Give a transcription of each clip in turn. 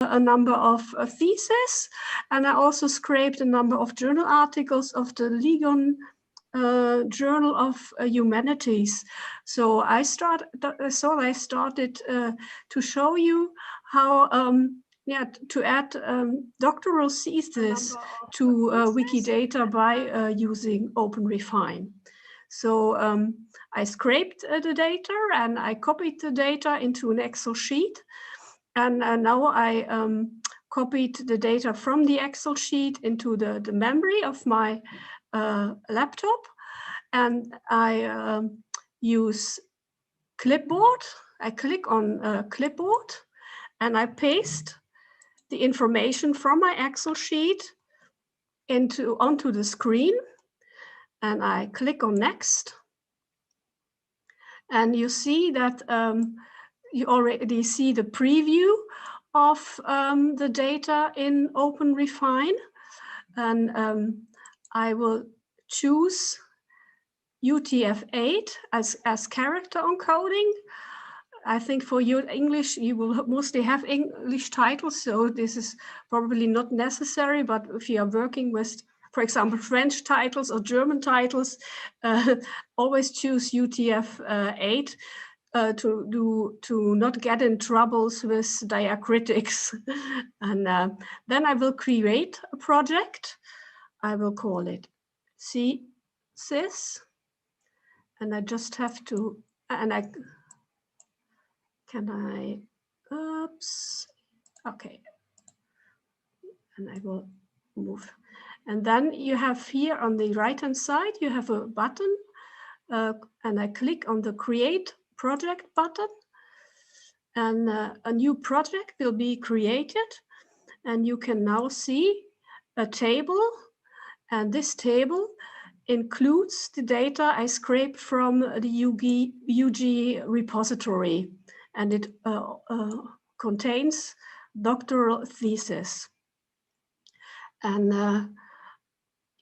a number of theses, and I also scraped a number of journal articles of the Ligon Journal of Humanities. So I started to show you how to add doctoral thesis to Wikidata by using OpenRefine. So I scraped the data and I copied the data into an Excel sheet. And now I copied the data from the Excel sheet into the memory of my laptop. And I use clipboard. I click on clipboard and I paste the information from my Excel sheet onto the screen. And I click on next. And you see that you already see the preview of the data in OpenRefine. And I will choose UTF-8 as character encoding. I think for your English, you will mostly have English titles, so this is probably not necessary, but if you are working with, for example, French titles or German titles, always choose UTF-8 to not get in troubles with diacritics. And then I will create a project. I will call it CSys. And I just have to, oops, okay. And I will move. And then you have here on the right-hand side, you have a button, and I click on the Create Project button, and a new project will be created. And you can now see a table, and this table includes the data I scraped from the UG repository, and it contains doctoral thesis. And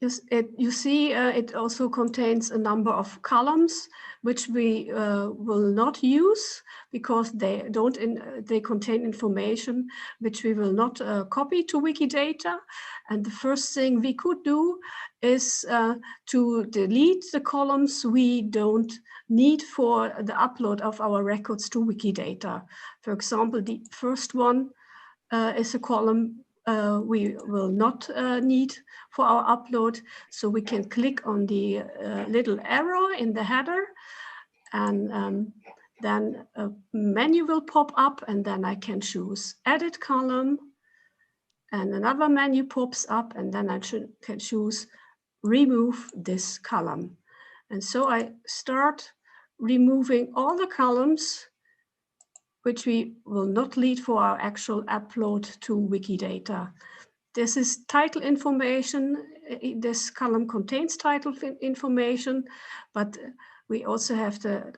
you see it also contains a number of columns which we will not use because they contain information which we will not copy to Wikidata. And the first thing we could do is to delete the columns we don't need for the upload of our records to Wikidata. For example, the first one is a column we will not need for our upload. So we can click on the little arrow in the header, and then a menu will pop up, and then I can choose Edit Column, and another menu pops up, and then I can choose Remove this column. And so I start removing all the columns which we will not need for our actual upload to Wikidata. This is title information. This column contains title information, but we also have the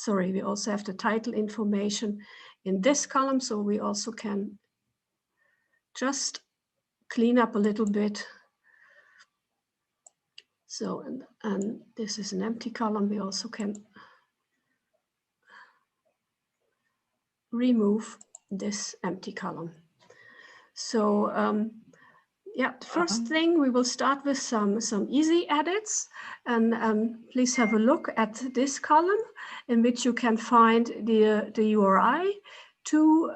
we also have the title information in this column, so we also can just clean up a little bit. So, and this is an empty column. We also can remove this empty column. So yeah, the first thing we will start with some easy edits, and please have a look at this column in which you can find the URI to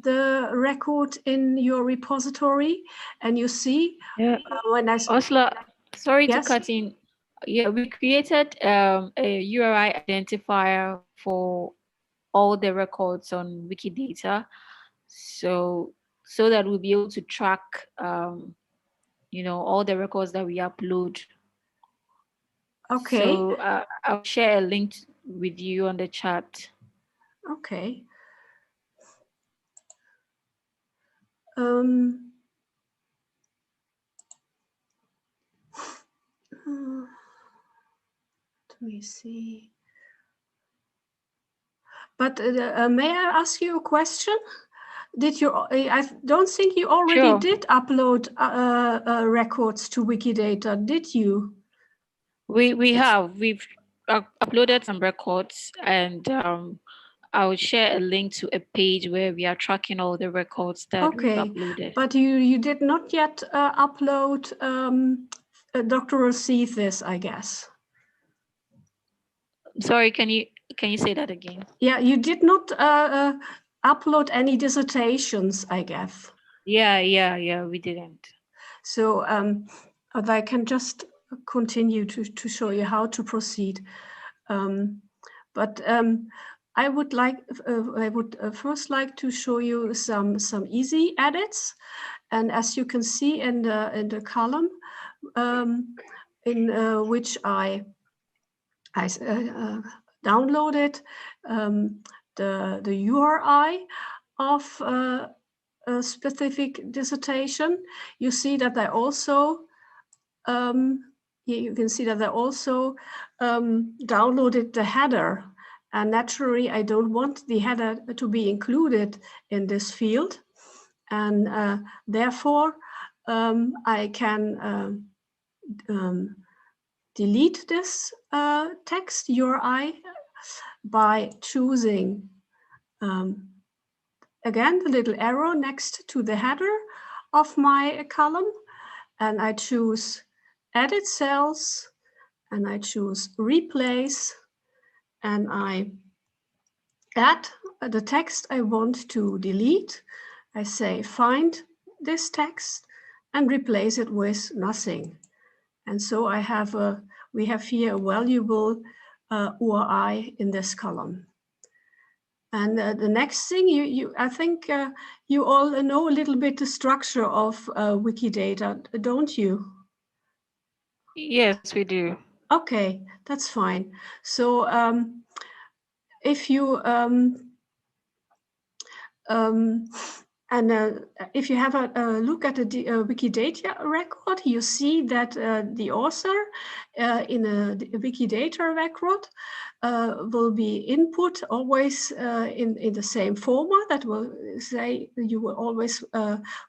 the record in your repository, and you see when I Ursula, sorry yes? to cut in. Yeah, we created a URI identifier for all the records on Wikidata, so that we'll be able to track, you know, all the records that we upload. Okay. So I'll share a link with you on the chat. Okay. Let me see. But may I ask you a question? Did you? I don't think you already did upload records to Wikidata, did you? We've uploaded some records, and I'll share a link to a page where we are tracking all the records that we've uploaded. But you did not yet upload a doctoral thesis, I guess. Sorry, can you say that again? Yeah, you did not upload any dissertations, I guess. Yeah, we didn't. So I can just continue to show you how to proceed. But I would first like to show you some easy edits, and as you can see in the column in which I downloaded the URI of a specific dissertation, you see that I also you can see that I also downloaded the header. And naturally, I don't want the header to be included in this field. And therefore, I can delete this text URI by choosing, again, the little arrow next to the header of my column. And I choose Edit Cells, and I choose Replace, and I add the text I want to delete. I say find this text and replace it with nothing. And so we have here a valuable URI in this column. And the next thing, I think you all know a little bit the structure of Wikidata, don't you? Yes, we do. Okay, that's fine. So if you if you have a look at the Wikidata record, you see that the author in a Wikidata record will be input always in the same format. That will say you will always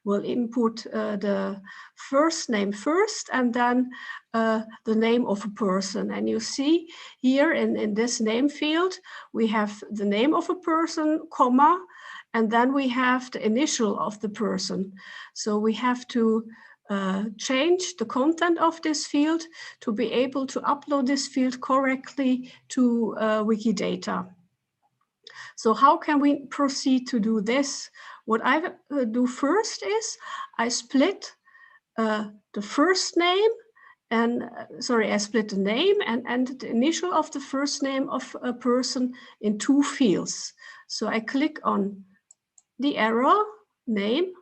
will input the first name first, and then the name of a person. And you see here in this name field, we have the name of a person, comma, and then we have the initial of the person. So we have to change the content of this field to be able to upload this field correctly to Wikidata. So how can we proceed to do this? What I do first is I split the first name and I split the name and the initial of the first name of a person in two fields. So I click on the arrow name,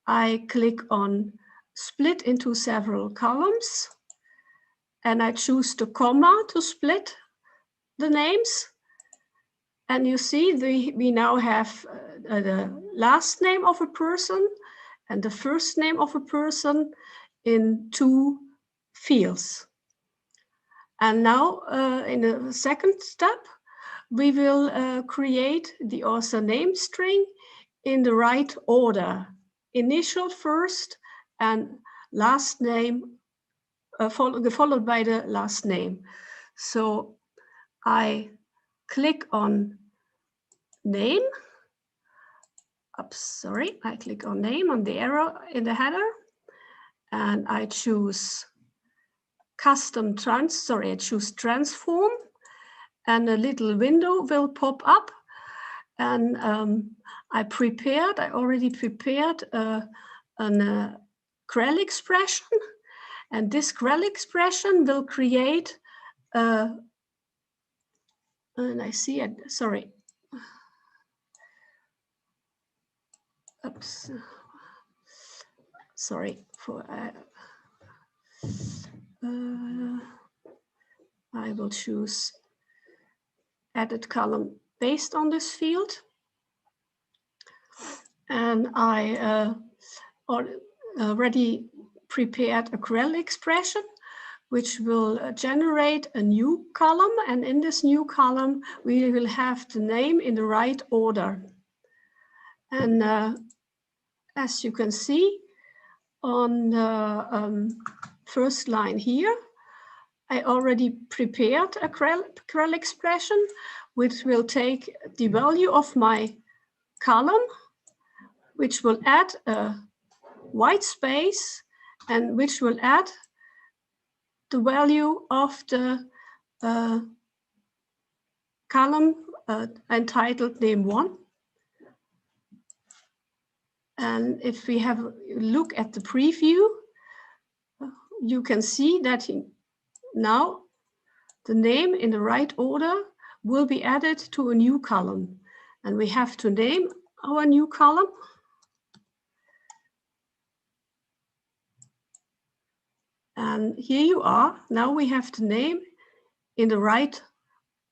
I click on split into several columns, and I choose the comma to split the names. And you see we now have the last name of a person and the first name of a person in two fields. And now in the second step, we will create the author name string in the right order, initial first and last name followed by the last name. So I click on name. I click on name on the arrow in the header, and I choose I choose transform, and a little window will pop up. And I already prepared an Krell expression, and this Krell expression will create and I see it, sorry. Oops. Sorry for I will choose edit column based on this field. And I already prepared a Krell expression, which will generate a new column. And in this new column, we will have the name in the right order. And as you can see on the first line here, I already prepared a Krell expression, which will take the value of my column, which will add a white space, and which will add the value of the column entitled name 1. And if we have a look at the preview, you can see that now the name in the right order will be added to a new column. And we have to name our new column. And here you are. Now we have the name in the right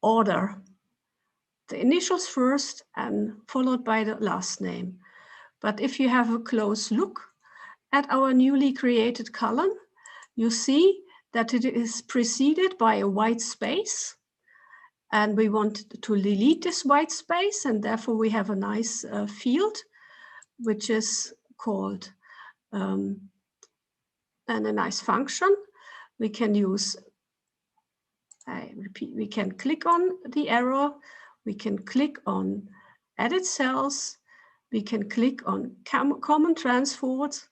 order. The initials first and followed by the last name. But if you have a close look at our newly created column, you see that it is preceded by a white space. And we want to delete this white space, and therefore we have a nice field, which is called and a nice function. We can use, I repeat, we can click on the arrow, we can click on edit cells, we can click on common transforms,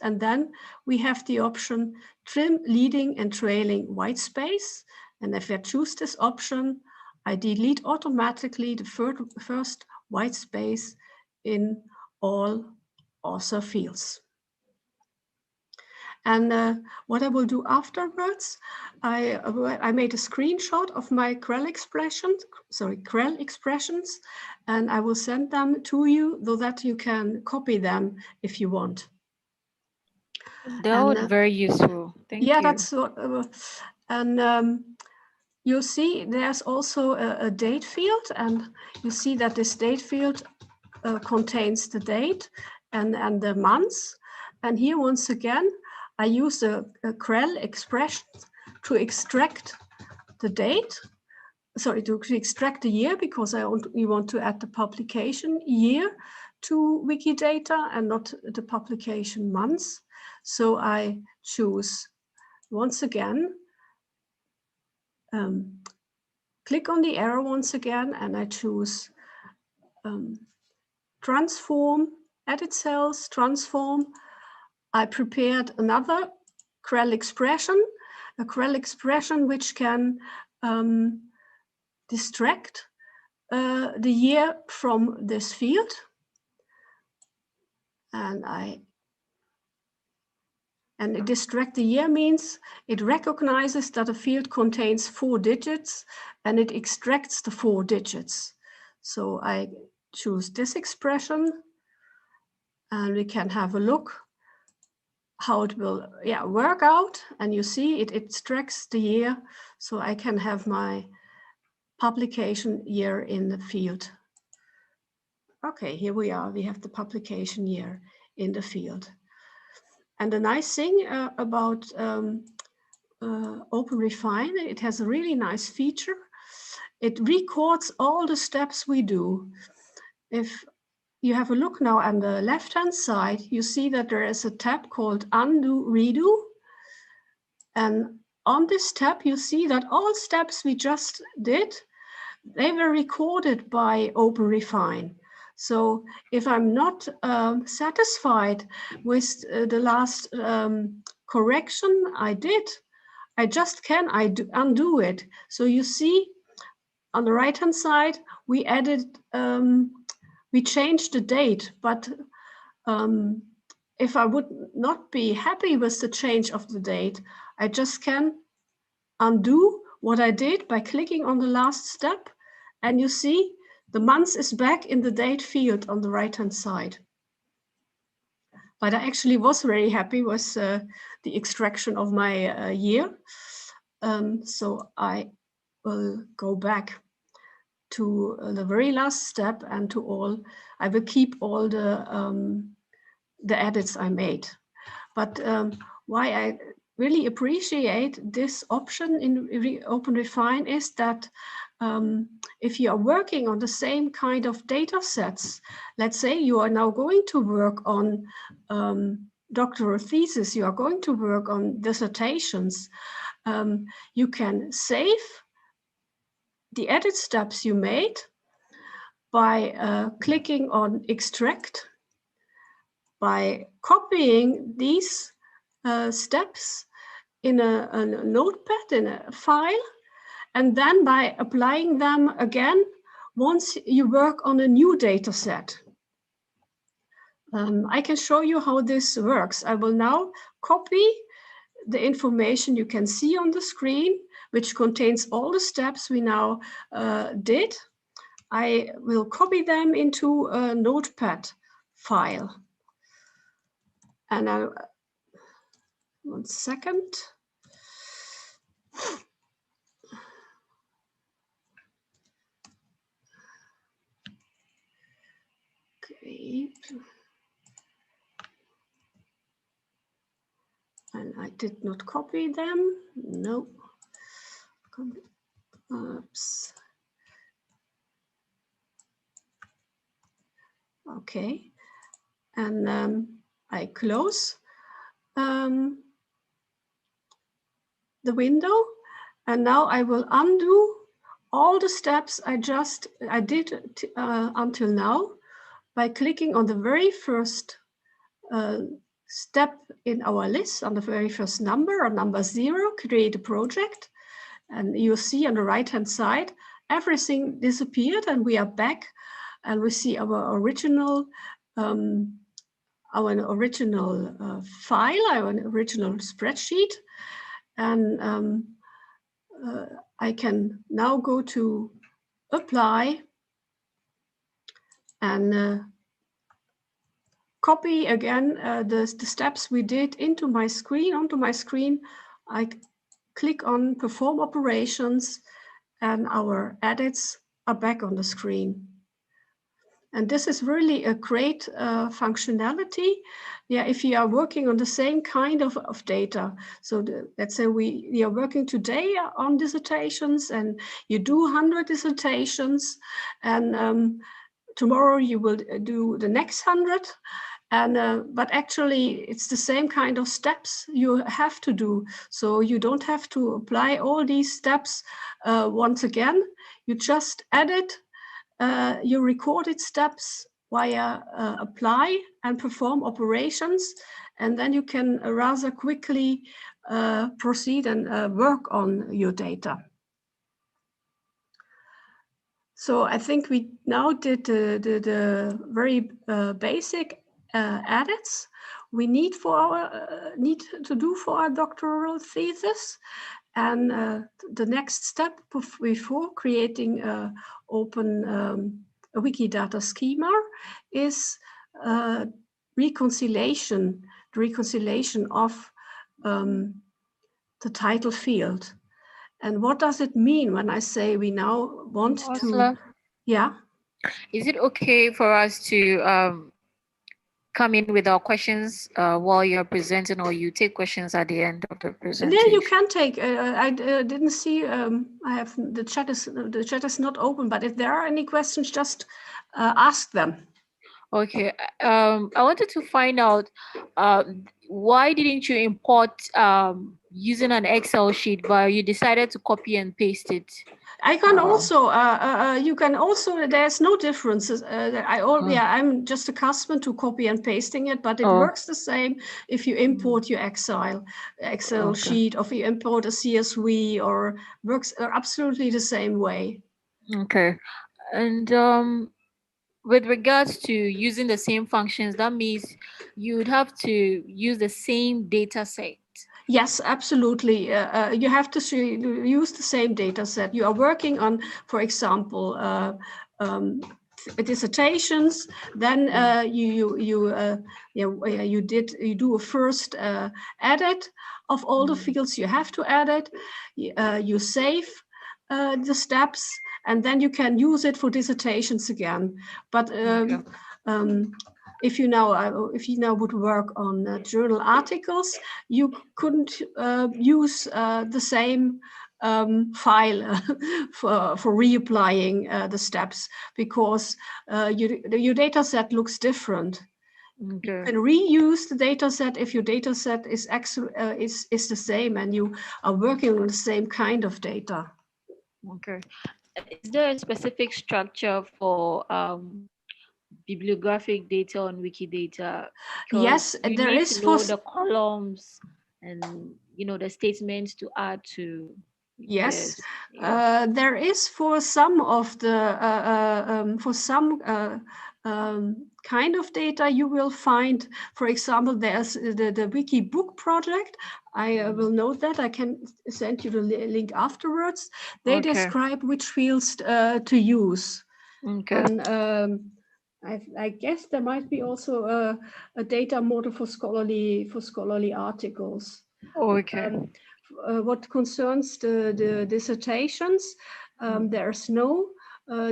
and then we have the option trim leading and trailing white space. And if I choose this option, I delete automatically the first white space in all author fields. And what I will do afterwards, I made a screenshot of my Krell expressions, and I will send them to you so that you can copy them if you want. That would be very useful. Thank you. Yeah, that's what. You'll see there's also a date field, and you see that this date field contains the date and the months. And here, once again, I use a Krell expression to extract the date. Sorry, to extract the year, because we want to add the publication year to Wikidata and not the publication months. So I choose, once again, click on the arrow once again, and I choose transform, edit cells, transform. I prepared another Krell expression, a Krell expression which can distract the year from this field. And distract the year means it recognizes that a field contains 4 digits and it extracts the 4 digits. So I choose this expression, and we can have a look how it will work out. And you see it extracts the year, so I can have my publication year in the field. Okay, here we are. We have the publication year in the field. And the nice thing about OpenRefine, it has a really nice feature. It records all the steps we do. If you have a look now on the left-hand side, you see that there is a tab called Undo Redo. And on this tab, you see that all steps we just did, they were recorded by OpenRefine. So if I'm not satisfied with the last correction I did, I just can undo it. So you see on the right-hand side, we added, we changed the date, but if I would not be happy with the change of the date, I just can undo what I did by clicking on the last step, and you see the month is back in the date field on the right-hand side. But I actually was very happy with the extraction of my year. So I will go back to the very last step and to all. I will keep all the edits I made. But why I really appreciate this option in OpenRefine is that if you are working on the same kind of data sets, let's say you are now going to work on doctoral thesis, you are going to work on dissertations, you can save the edit steps you made by clicking on extract, by copying these steps in a notepad, in a file, and then by applying them again once you work on a new data set. I can show you how this works. I will now copy the information you can see on the screen, which contains all the steps we now did. I will copy them into a notepad file. And I, 1 second. Okay. And I did not copy them. No. Oops. Okay. And I close the window. And now I will undo all the steps I did until now by clicking on the very first step in our list, on the very first number, or number 0, create a project. And you see on the right-hand side, everything disappeared and we are back and we see our original file, our original spreadsheet. And I can now go to apply and copy again the steps we did into my screen, onto my screen. I click on perform operations and our edits are back on the screen. And this is really a great functionality. Yeah, if you are working on the same kind of data. So let's say we are working today on dissertations and you do 100 dissertations and tomorrow you will do the next 100. But actually it's the same kind of steps you have to do. So you don't have to apply all these steps once again. You just edit your recorded steps via apply and perform operations. And then you can rather quickly proceed and work on your data. So I think we now did the very basic edits we need to do for our doctoral thesis. And the next step before creating open a Wikidata schema is the reconciliation of the title field. And what does it mean when I say we now want Ursula, to? Yeah. Is it okay for us to come in with our questions while you're presenting, or you take questions at the end of the presentation? Yeah, you can take. I didn't see. I have the chat is not open. But if there are any questions, just ask them. Okay. I wanted to find out why didn't you import using an Excel sheet, but you decided to copy and paste it? I can also, you can also, there's no differences. I'm just accustomed to copy and pasting it, but it works the same if you import your Excel sheet, or if you import a CSV, or works absolutely the same way. Okay. And with regards to using the same functions, that means you would have to use the same data set. Yes, absolutely. You have to use the same data set. You are working on, for example, dissertations. Then you do a first edit of all the fields you have to edit. You save the steps, and then you can use it for dissertations again. But if you now would work on journal articles, you couldn't use the same file for reapplying the steps, because your data set looks different. You can reuse the data set if your data set is the same and you are working on the same kind of data. Okay. is there a specific structure for bibliographic data on Wikidata? Because Yes, you there need is to for know the columns and the statements to add to yes, this. Yeah. there is for some of the for some kind of data you will find. For example, there's the Wiki Book project. I will note that. I can send you the link afterwards. They Okay. describe which fields to use. Okay. And I guess there might be also a data model for scholarly articles. Okay. What concerns the dissertations, there's no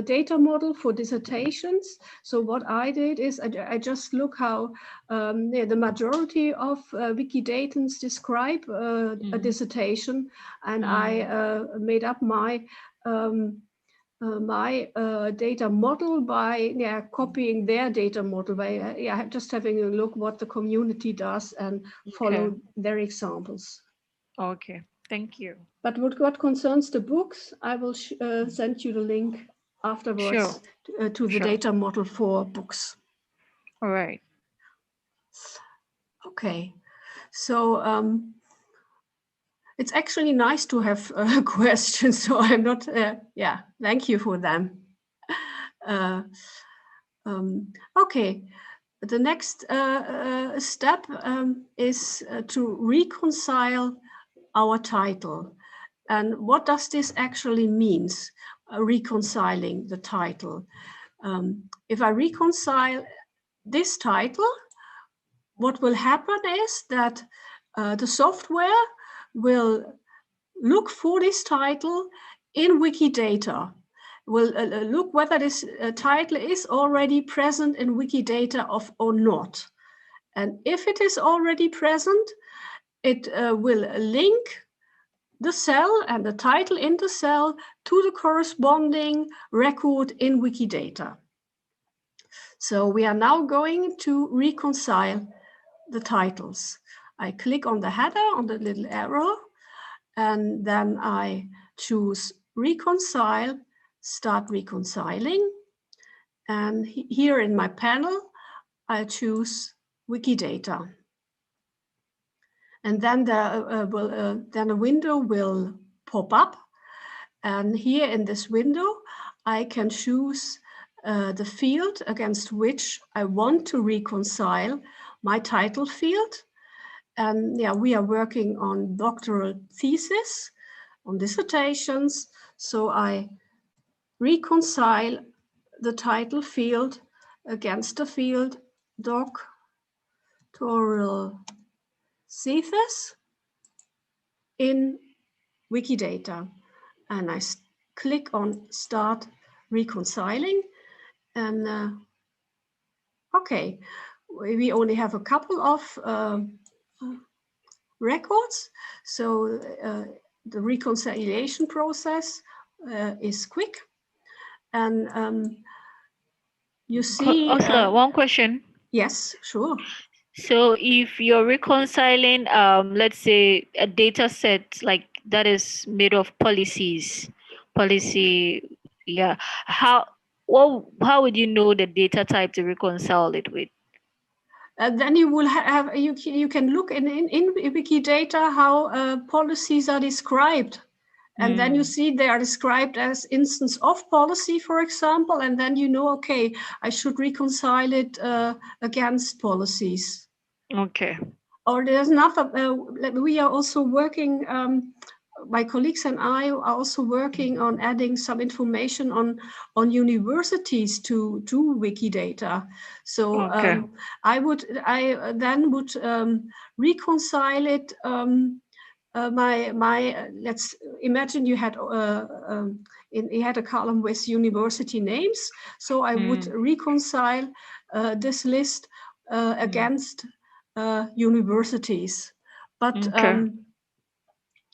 data model for dissertations. So what I did is I just look how the majority of Wikidatans describe a dissertation, and I made up my data model by copying their data model by just having a look what the community does and follow their examples. Okay, thank you. But what concerns the books, I will send you the link afterwards to the data model for books. All right. Okay, so it's actually nice to have questions, so I'm not, thank you for them. Okay, the next step is to reconcile our title. And what does this actually mean, reconciling the title? If I reconcile this title, what will happen is that the software will look for this title in Wikidata. Will look whether this title is already present in Wikidata or not. And if it is already present, it will link the cell and the title in the cell to the corresponding record in Wikidata. So we are now going to reconcile the titles. I click on the header, on the little arrow, and then I choose reconcile, start reconciling. And here in my panel, I choose Wikidata. And then then a window will pop up. And here in this window, I can choose the field against which I want to reconcile my title field. And we are working on doctoral thesis, on dissertations. So I reconcile the title field against the field doctoral thesis in Wikidata. And I click on start reconciling. And okay, we only have a couple of records. So the reconciliation process is quick. And you see... Ursula, one question. Yes, sure. So if you're reconciling, let's say a data set like that is made of policy, how would you know the data type to reconcile it with? Then you will have you can look in Wikidata how policies are described. And then you see they are described as instance of policy, for example, and then you know, okay, I should reconcile it against policies. Okay. Or there's another, we are also working, my colleagues and I are also working on adding some information on universities to Wikidata. So I then would reconcile it. Let's imagine you had a column with university names. So I would reconcile this list against universities.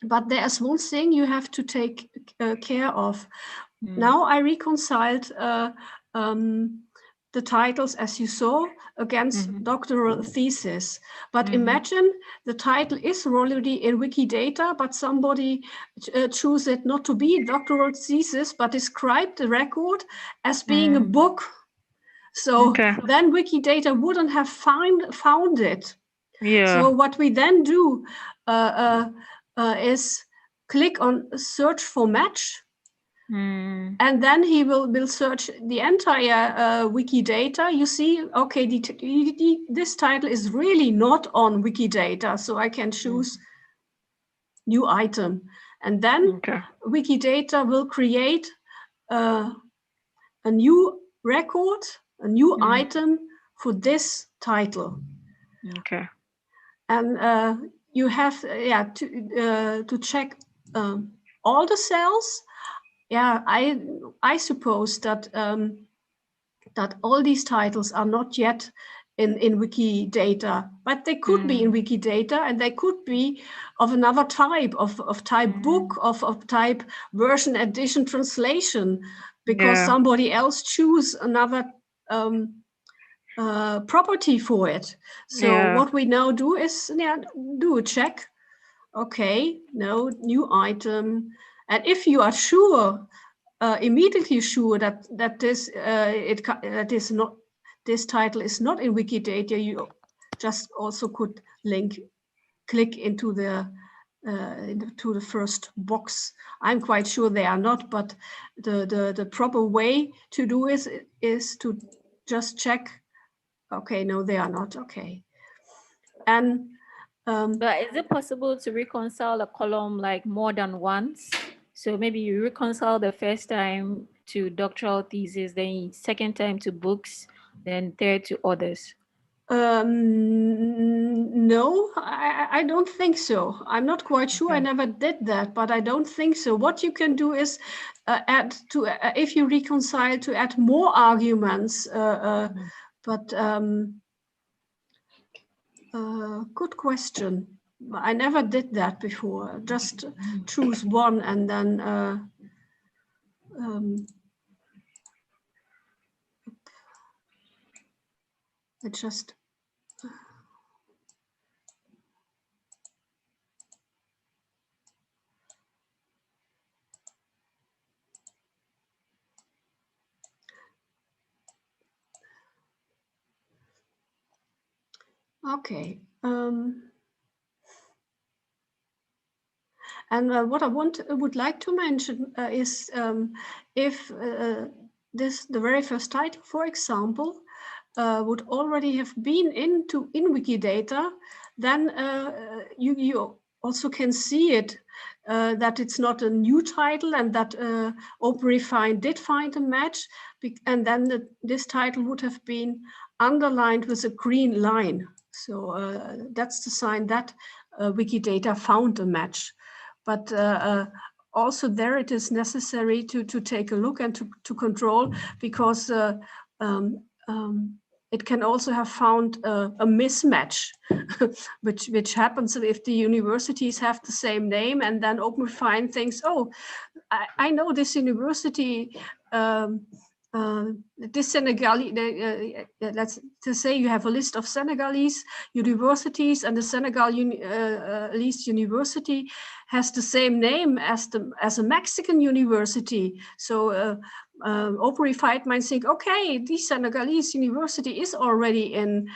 But there's one thing you have to take care of. Now I reconciled the titles, as you saw, against doctoral thesis. But imagine the title is already in Wikidata, but somebody choose it not to be doctoral thesis, but described the record as being a book. So then Wikidata wouldn't have found it. So what we then do is click on search for match. And then he will search the entire Wikidata. You see, okay, this title is really not on Wikidata, so I can choose new item. And then Wikidata will create a new record, a new item for this title. Okay. And you have to check all the cells. Yeah, I suppose that that all these titles are not yet in Wikidata, but they could be in Wikidata, and they could be of another type, of type book, of type version, edition, translation, because somebody else choose another property for it. So what we now do is do a check. Okay, no, new item. And if you are sure, immediately sure that this this title is not in Wikidata, you just also could click into the first box. I'm quite sure they are not, but the proper way to do is to just check. Okay, no, they are not. Okay, and. But is it possible to reconcile a column like more than once? So maybe you reconcile the first time to doctoral thesis, then second time to books, then third to others. No, I don't think so. I'm not quite sure. I never did that, but I don't think so. What you can do is add to if you reconcile, to add more arguments. But good question. I never did that before. Just choose one and then it just. Okay. And what I would like to mention is if the very first title, for example, would already have been in Wikidata, then you also can see it that it's not a new title, and that OpenRefine did find a match, and then this title would have been underlined with a green line. So that's the sign that Wikidata found a match. But also there it is necessary to take a look and to control, because it can also have found a mismatch, which happens if the universities have the same name, and then OpenRefine thinks, oh, I know this university. This Senegalese, let's to say you have a list of Senegalese universities, and the Senegalese university has the same name as a Mexican university. So OpenRefine might think, okay, this Senegalese university is already in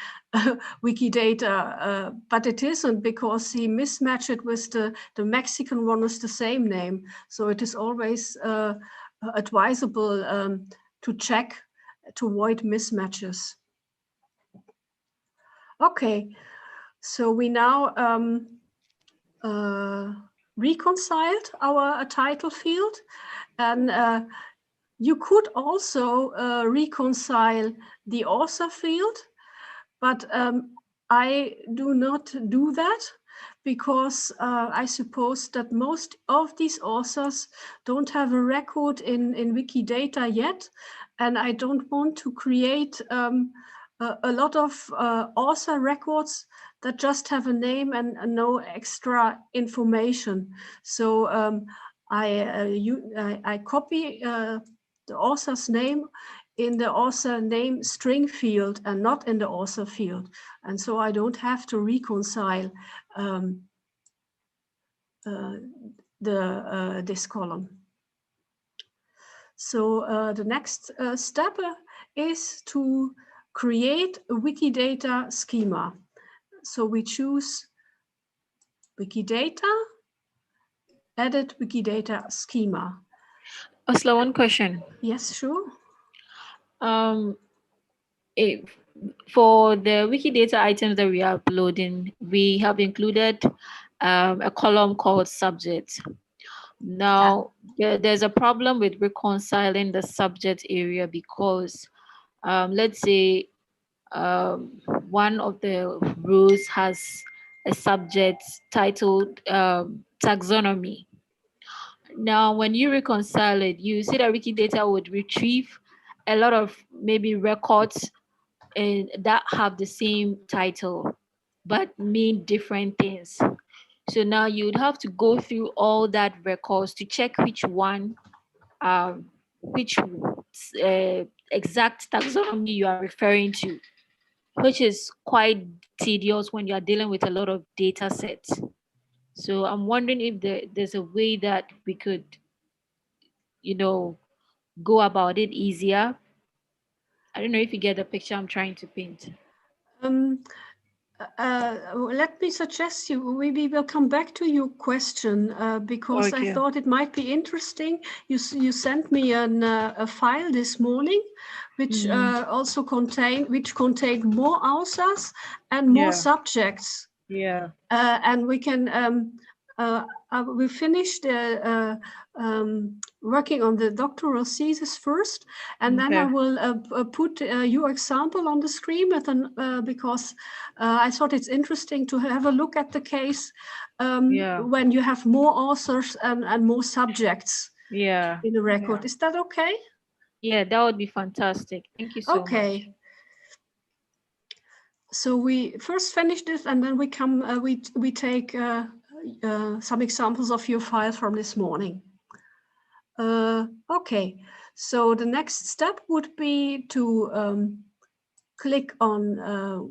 Wikidata, but it isn't, because he mismatched it with the Mexican one with the same name. So it is always advisable to check to avoid mismatches. Okay, so we now reconciled our title field, and you could also reconcile the author field, but I do not do that, because I suppose that most of these authors don't have a record in Wikidata yet, and I don't want to create a lot of author records that just have a name and no extra information. So I copy the author's name in the author name string field and not in the author field. And so I don't have to reconcile this column. So the next step is to create a Wikidata schema. So we choose Wikidata, edit Wikidata schema. Ursula, one question. Yes, sure. For the Wikidata items that we are uploading, we have included a column called subject. Now, there's a problem with reconciling the subject area because let's say one of the rows has a subject titled taxonomy. Now, when you reconcile it, you see that Wikidata would retrieve a lot of maybe records and that have the same title but mean different things. So now you'd have to go through all that records to check which one, which exact taxonomy you are referring to, which is quite tedious when you are dealing with a lot of data sets. So I'm wondering if there's a way that we could, go about it easier. I don't know if you get the picture I'm trying to paint. Let me suggest we will come back to your question because I thought it might be interesting. You sent me a file this morning, which also contained more authors and more subjects. Yeah. And we can we finished working on the doctoral thesis first, and then I will put your example on the screen because I thought it's interesting to have a look at the case when you have more authors and more subjects in the record. Yeah. Is that okay? Yeah, that would be fantastic. Thank you so much. So we first finish this, and then we come. We take some examples of your file from this morning. Okay, so the next step would be to click on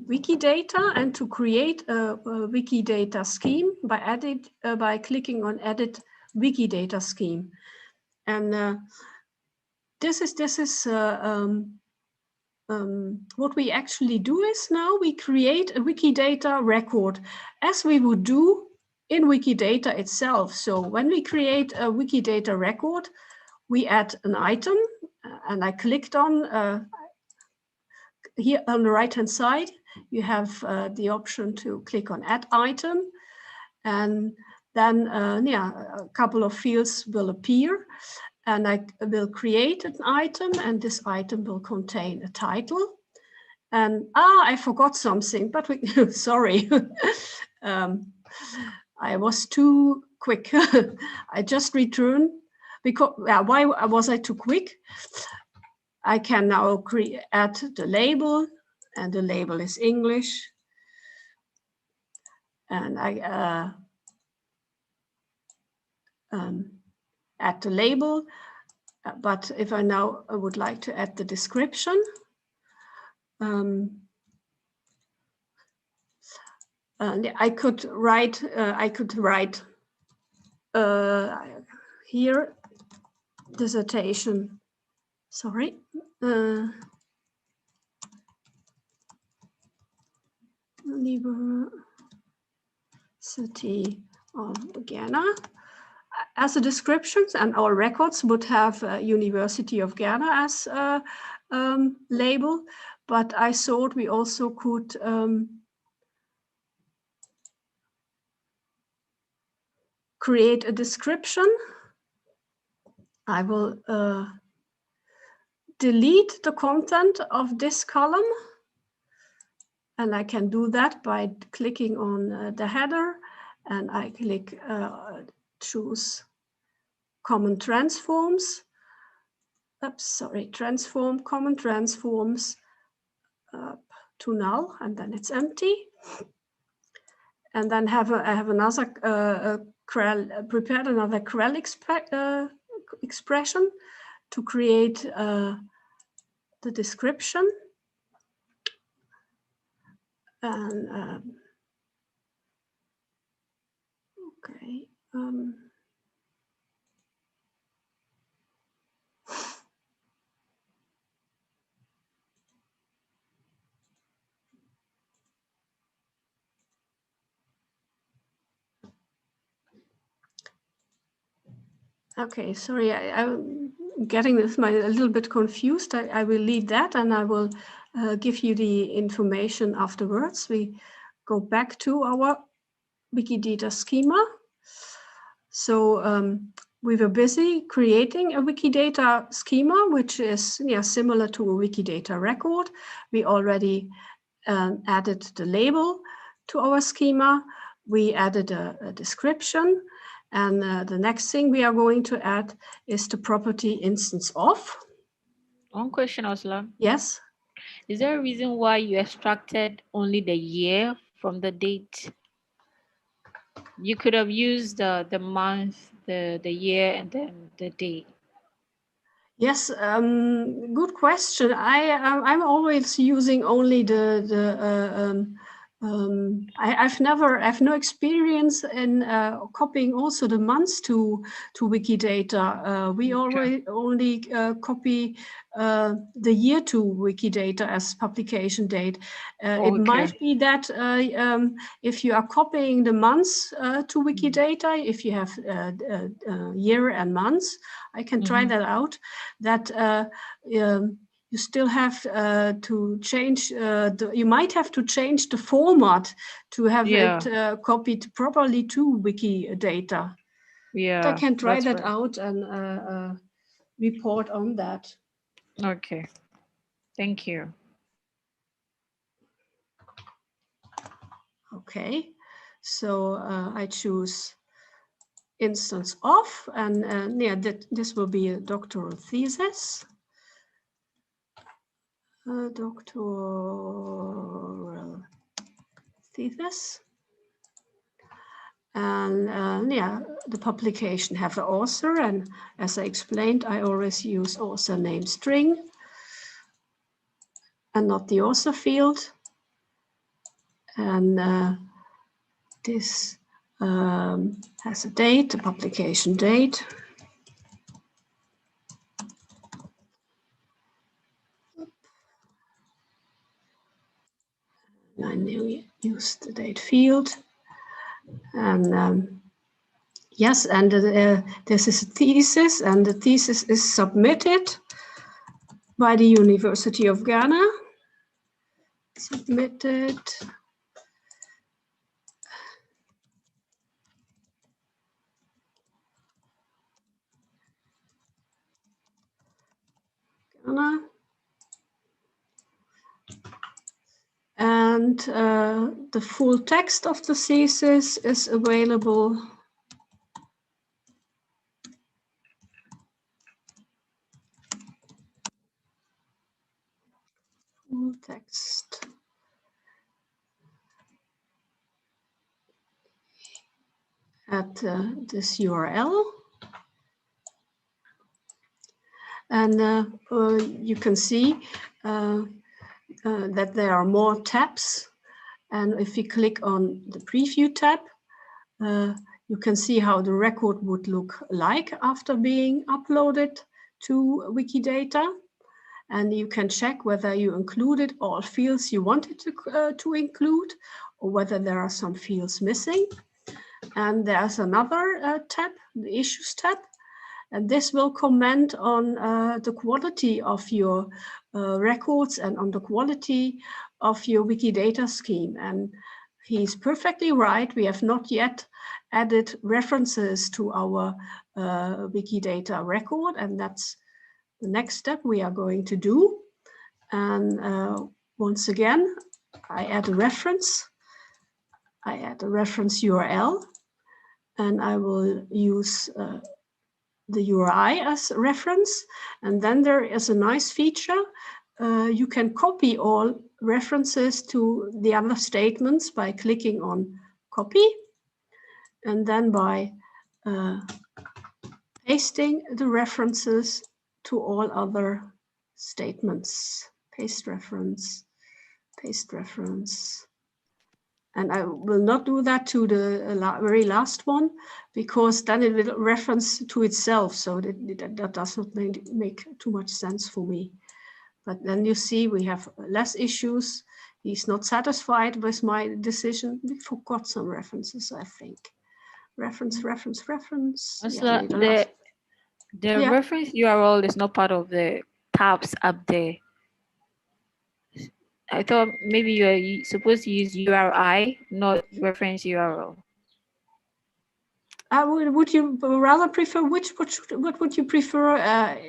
Wikidata and to create a Wikidata scheme by clicking on Edit Wikidata Scheme. And this is what we actually do is now we create a Wikidata record as we would do in Wikidata itself. So when we create a Wikidata record, we add an item, and I clicked on here on the right hand side, you have the option to click on Add Item, and then a couple of fields will appear. And I will create an item, and this item will contain a title. And I forgot something, but sorry. I was too quick. I just returned because why was I too quick? I can now add the label, and the label is English. And I add the label. But if I now would like to add the description, I could write here dissertation. Sorry. University of Ghana. As a description, and our records would have University of Ghana as a label, but I thought we also could create a description. I will delete the content of this column, and I can do that by clicking on the header, and I click choose common transforms. Oops, sorry, transform, common transforms to null, and then it's empty. And then I have another prepared another CREL expression to create the description. And okay. Okay, sorry, I'm getting this a little bit confused. I will leave that and I will give you the information afterwards. We go back to our Wikidata schema. So we were busy creating a Wikidata schema, which is similar to a Wikidata record. We already added the label to our schema. We added a description. And the next thing we are going to add is the property instance of. One question, Ursula. Yes. Is there a reason why you extracted only the year from the date? You could have used the month, the year, and then the day. Yes, good question. I'm always using only I've no experience in copying also the months to Wikidata. We always only copy the year to Wikidata as publication date. It might be that if you are copying the months to Wikidata, if you have year and months, I can try that out. That you still have to change. You might have to change the format to have it copied properly to Wikidata. Yeah, but I can try that out and report on that. Okay, thank you. Okay, so I choose instance of, and this will be a doctoral thesis. Doctoral thesis. And the publication have the author, and as I explained, I always use author name string and not the author field. And this has a date, a publication date. I use the date field. And yes, and this is a thesis, and the thesis is submitted by the University of Ghana. Submitted. Ghana. And the full text of the thesis is available full text at this URL. And you can see that there are more tabs. And if you click on the preview tab, you can see how the record would look like after being uploaded to Wikidata. And you can check whether you included all fields you wanted to include, or whether there are some fields missing. And there's another tab, the Issues tab. And this will comment on the quality of your records and on the quality of your Wikidata scheme. And he's perfectly right. We have not yet added references to our Wikidata record, and that's the next step we are going to do. And once again, I add a reference. I add a reference URL, and I will use the URI as a reference. And then there is a nice feature. You can copy all references to the other statements by clicking on copy, and then by pasting the references to all other statements, paste reference, and I will not do that to the very last one, because then it will reference to itself, so that does not make too much sense for me. But then you see we have less issues. He's not satisfied with my decision. We forgot some references, I think. Reference. Ursula, Yeah, the reference URL is not part of the tabs up there. I thought maybe you're supposed to use URI, not reference URL. Would you rather prefer what would you prefer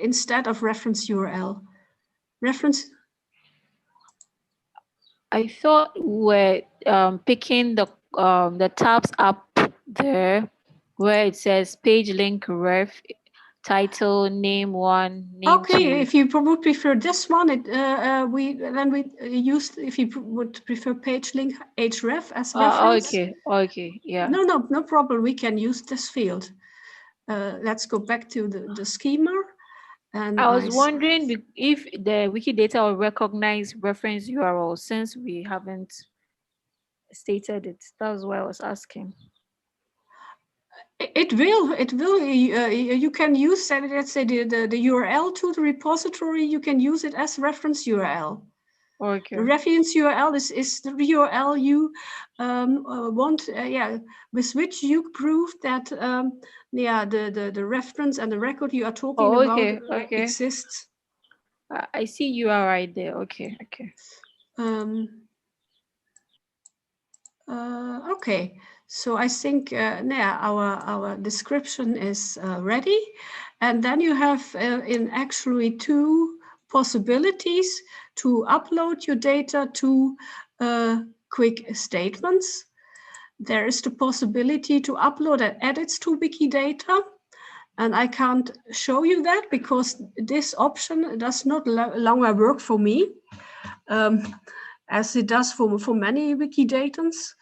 instead of reference URL? Reference. I thought we're picking the tabs up there where it says page link ref title name 1 name Okay, 2. if you would prefer this one, we used, if you would prefer page link href as reference. Okay, yeah. No problem. We can use this field. Let's go back to the schema. And I was wondering if the Wikidata will recognize reference URL since we haven't stated it. That's why I was asking. It will. You can use, let's say, the URL to the repository. You can use it as reference URL. Okay. The reference URL is the URL you want, with which you prove that, the reference and the record you are talking about exists. I see you are right there. Okay. Okay. So I think our description is ready, and then you have in actually two possibilities to upload your data to Quikstatements. There is the possibility to upload edits to Wikidata, and I can't show you that because this option does not longer work for me, as it does for many Wikidatans.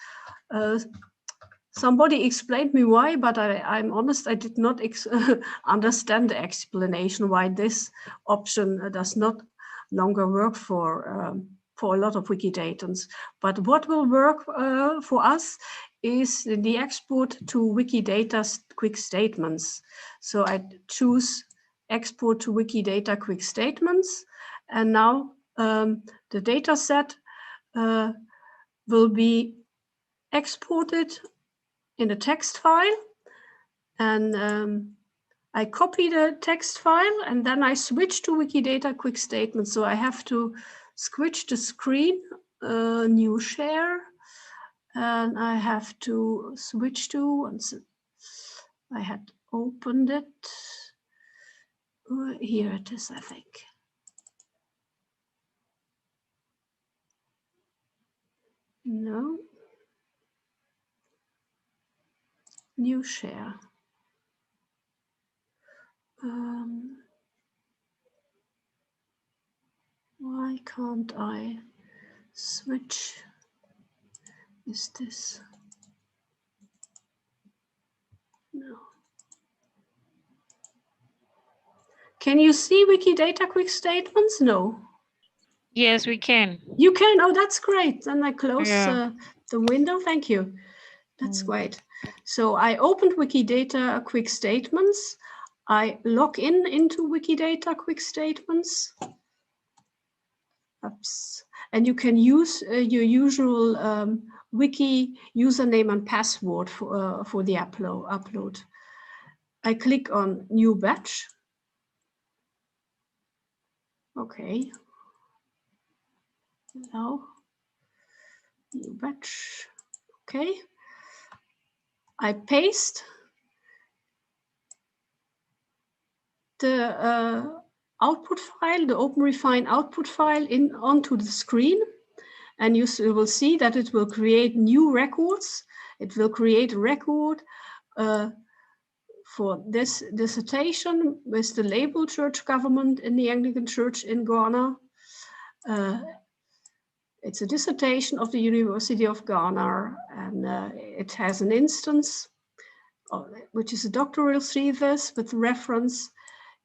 Somebody explained me why, but I'm honest, I did not understand the explanation why this option does not longer work for a lot of Wikidatans. But what will work for us is the export to Wikidata's Quikstatements. So I choose export to Wikidata Quikstatements, and now the data set will be exported in a text file, and I copy the text file, and then I switch to Wikidata Quikstatement. So I have to switch the screen, new share, and I have to switch to, once I had opened it, here it is, I think. No. New share. Why can't I switch? Is this? No. Can you see Wikidata Quikstatements? No. Yes, we can. You can? Oh, that's great. Then I close the window. Thank you. That's great. So I opened Wikidata Quikstatements. I log into Wikidata Quikstatements. Oops. And you can use your usual wiki username and password for the upload. I click on New Batch. Okay. Now, New Batch. Okay. I paste the output file, the OpenRefine output file onto the screen, and you will see that it will create new records. It will create a record for this dissertation with the label church government in the Anglican Church in Ghana. It's a dissertation of the University of Ghana, and it has an instance, which is a doctoral thesis with reference.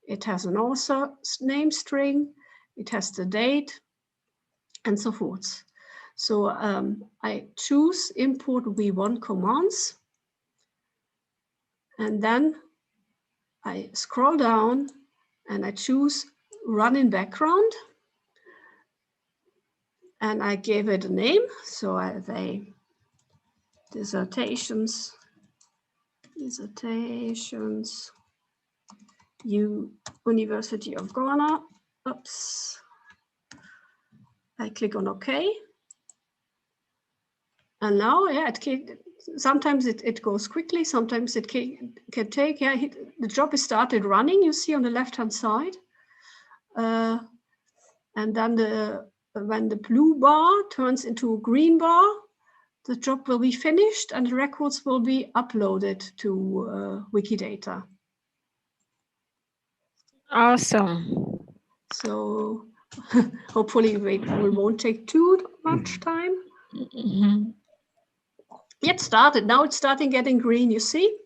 It has an author name string. it has the date, and so forth. So I choose import v1 commands, and then I scroll down and I choose run in background, and I gave it a name. So I say dissertations, University of Ghana. Oops. I click on OK. And now, yeah, sometimes it goes quickly, sometimes it can take, yeah, the job is started running, you see on the left-hand side. And then when the blue bar turns into a green bar, the job will be finished and the records will be uploaded to Wikidata. Awesome. So hopefully we won't take too much time. Mm-hmm. It started. Now it's starting getting green, you see?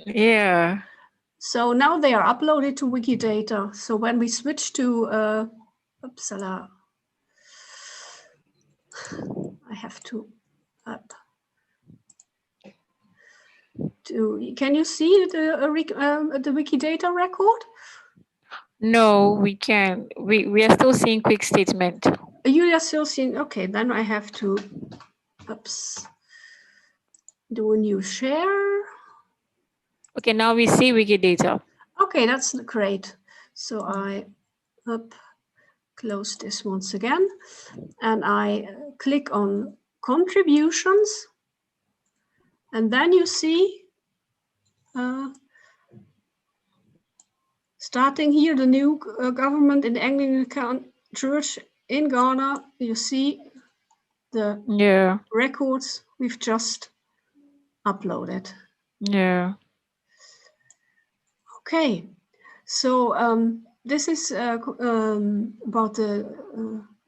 Yeah. So now they are uploaded to Wikidata. So when we switch to Uppsala, I have to up. Can you see the Wikidata record? No, we can't. We are still seeing Quikstatement. You are still seeing. Okay, then I have to do a new share. Okay, now we see Wikidata. Okay, that's great. So I close this once again, and I click on contributions, and then you see starting here the new government in the Anglican Church in Ghana. You see the records we've just uploaded. Yeah. Okay, so this is about the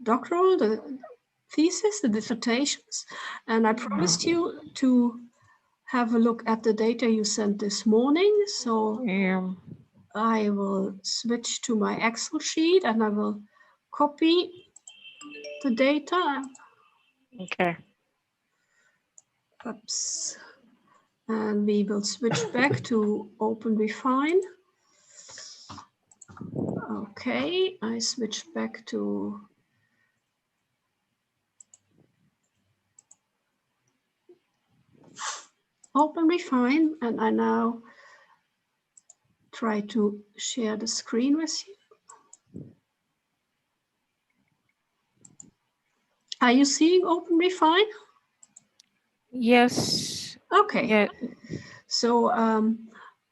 doctoral, the thesis, the dissertations, and I promised you to have a look at the data you sent this morning. So I will switch to my Excel sheet and I will copy the data. Okay. Oops. And we will switch back to OpenRefine. Okay, I switch back to OpenRefine, and I now try to share the screen with you. Are you seeing OpenRefine? Yes. Okay. Yeah. So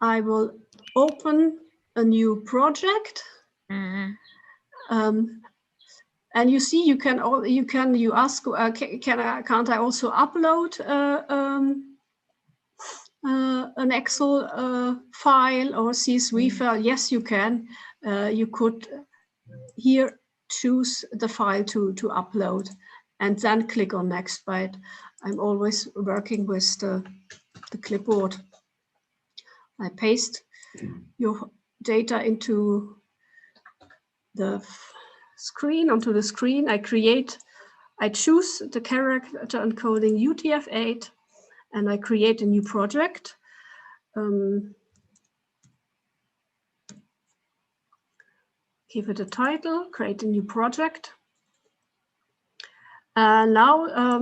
I will open a new project. Mm-hmm. And you see, you ask, can't I also upload an Excel file or CSV file? Yes, you can. You could here choose the file to upload and then click on next. But I'm always working with the clipboard. I paste your data into the screen, onto the screen. I choose the character encoding UTF-8 and I create a new project. Give it a title, create a new project. Now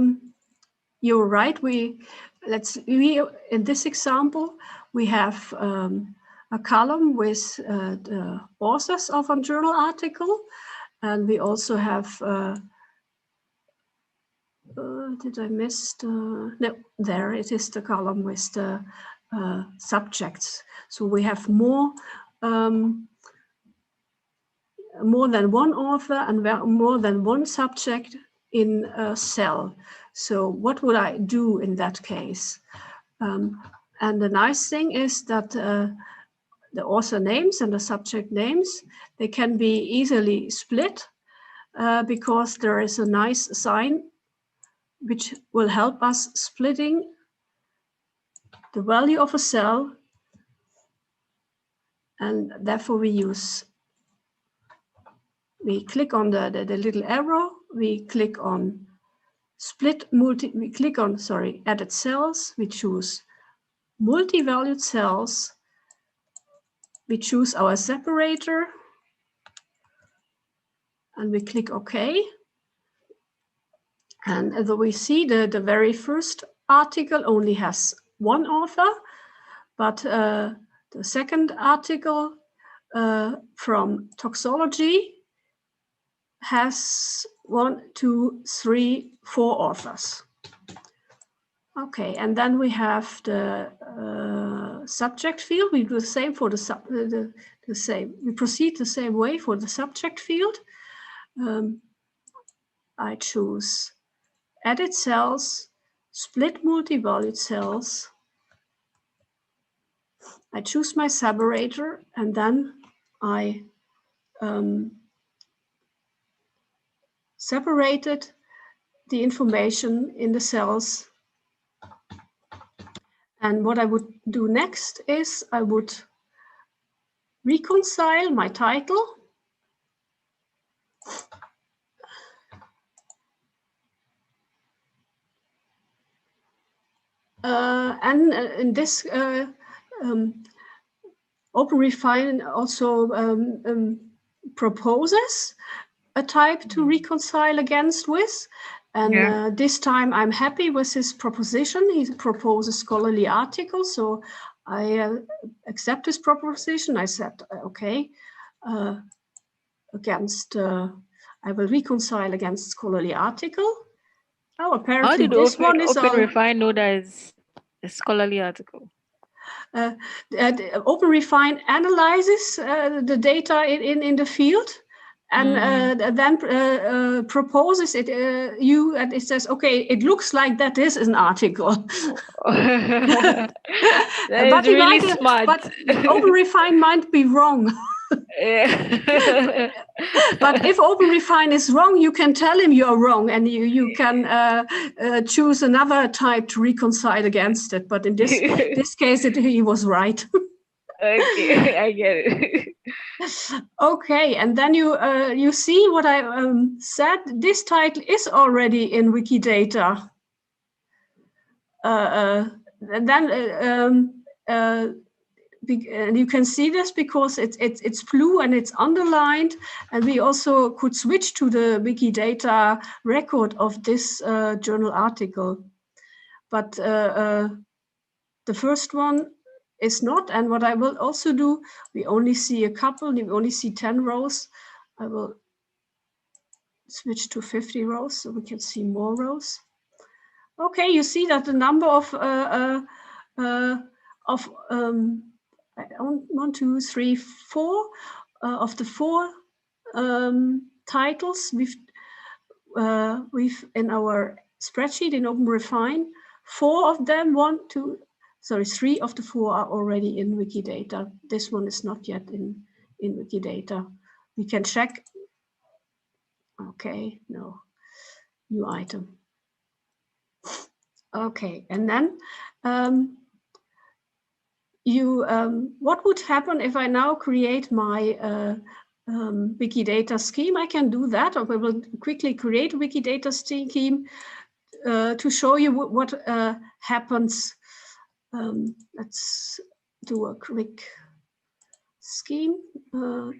you're right. In this example, we have a column with the authors of a journal article, and we also have. Did I miss the? No, there it is. The column with the subjects. So we have more than one author and more than one subject in a cell. So what would I do in that case? And the nice thing is that the author names and the subject names, they can be easily split because there is a nice sign which will help us splitting the value of a cell, and therefore we use we click on the little arrow, we click on edit cells, we choose multi-valued cells, we choose our separator, and we click OK. And as we see, the very first article only has one author, but the second article from toxology has 1, 2, 3, 4 authors. Okay, and then we have the subject field. We do the same for the same. We proceed the same way for the subject field. I choose edit cells, split multi-valued cells. I choose my separator, and then I separated the information in the cells. And what I would do next is I would reconcile my title. And in this OpenRefine also proposes a type to reconcile against with. And this time I'm happy with his proposition. He proposes scholarly articles. So I accept his proposition. I said, okay, I will reconcile against scholarly article. Oh, apparently this one is OpenRefine know that is a scholarly article. OpenRefine analyzes the data in the field, and then proposes it. And it says, okay, it looks like that is an article. That is really smart. But OpenRefine might be wrong. But if OpenRefine is wrong, you can tell him you're wrong, and you can choose another type to reconcile against it. But in this case, he was right. Okay, I get it. Okay, and then you see what I said. This title is already in Wikidata. And then and you can see this because it's blue and it's underlined, and we also could switch to the Wikidata record of this journal article. But the first one is not, and what I will also do, we only see a couple, we only see 10 rows. I will switch to 50 rows so we can see more rows. Okay, you see that the number of 1, 2, 3, 4 of the 4 titles we've in our spreadsheet in OpenRefine. 4 of them, 3 of the 4 are already in Wikidata. This one is not yet in Wikidata. We can check. Okay, no, new item. Okay, and then what would happen if I now create my Wikidata scheme? I can do that, or we will quickly create a Wikidata scheme to show you what happens. Let's do a quick scheme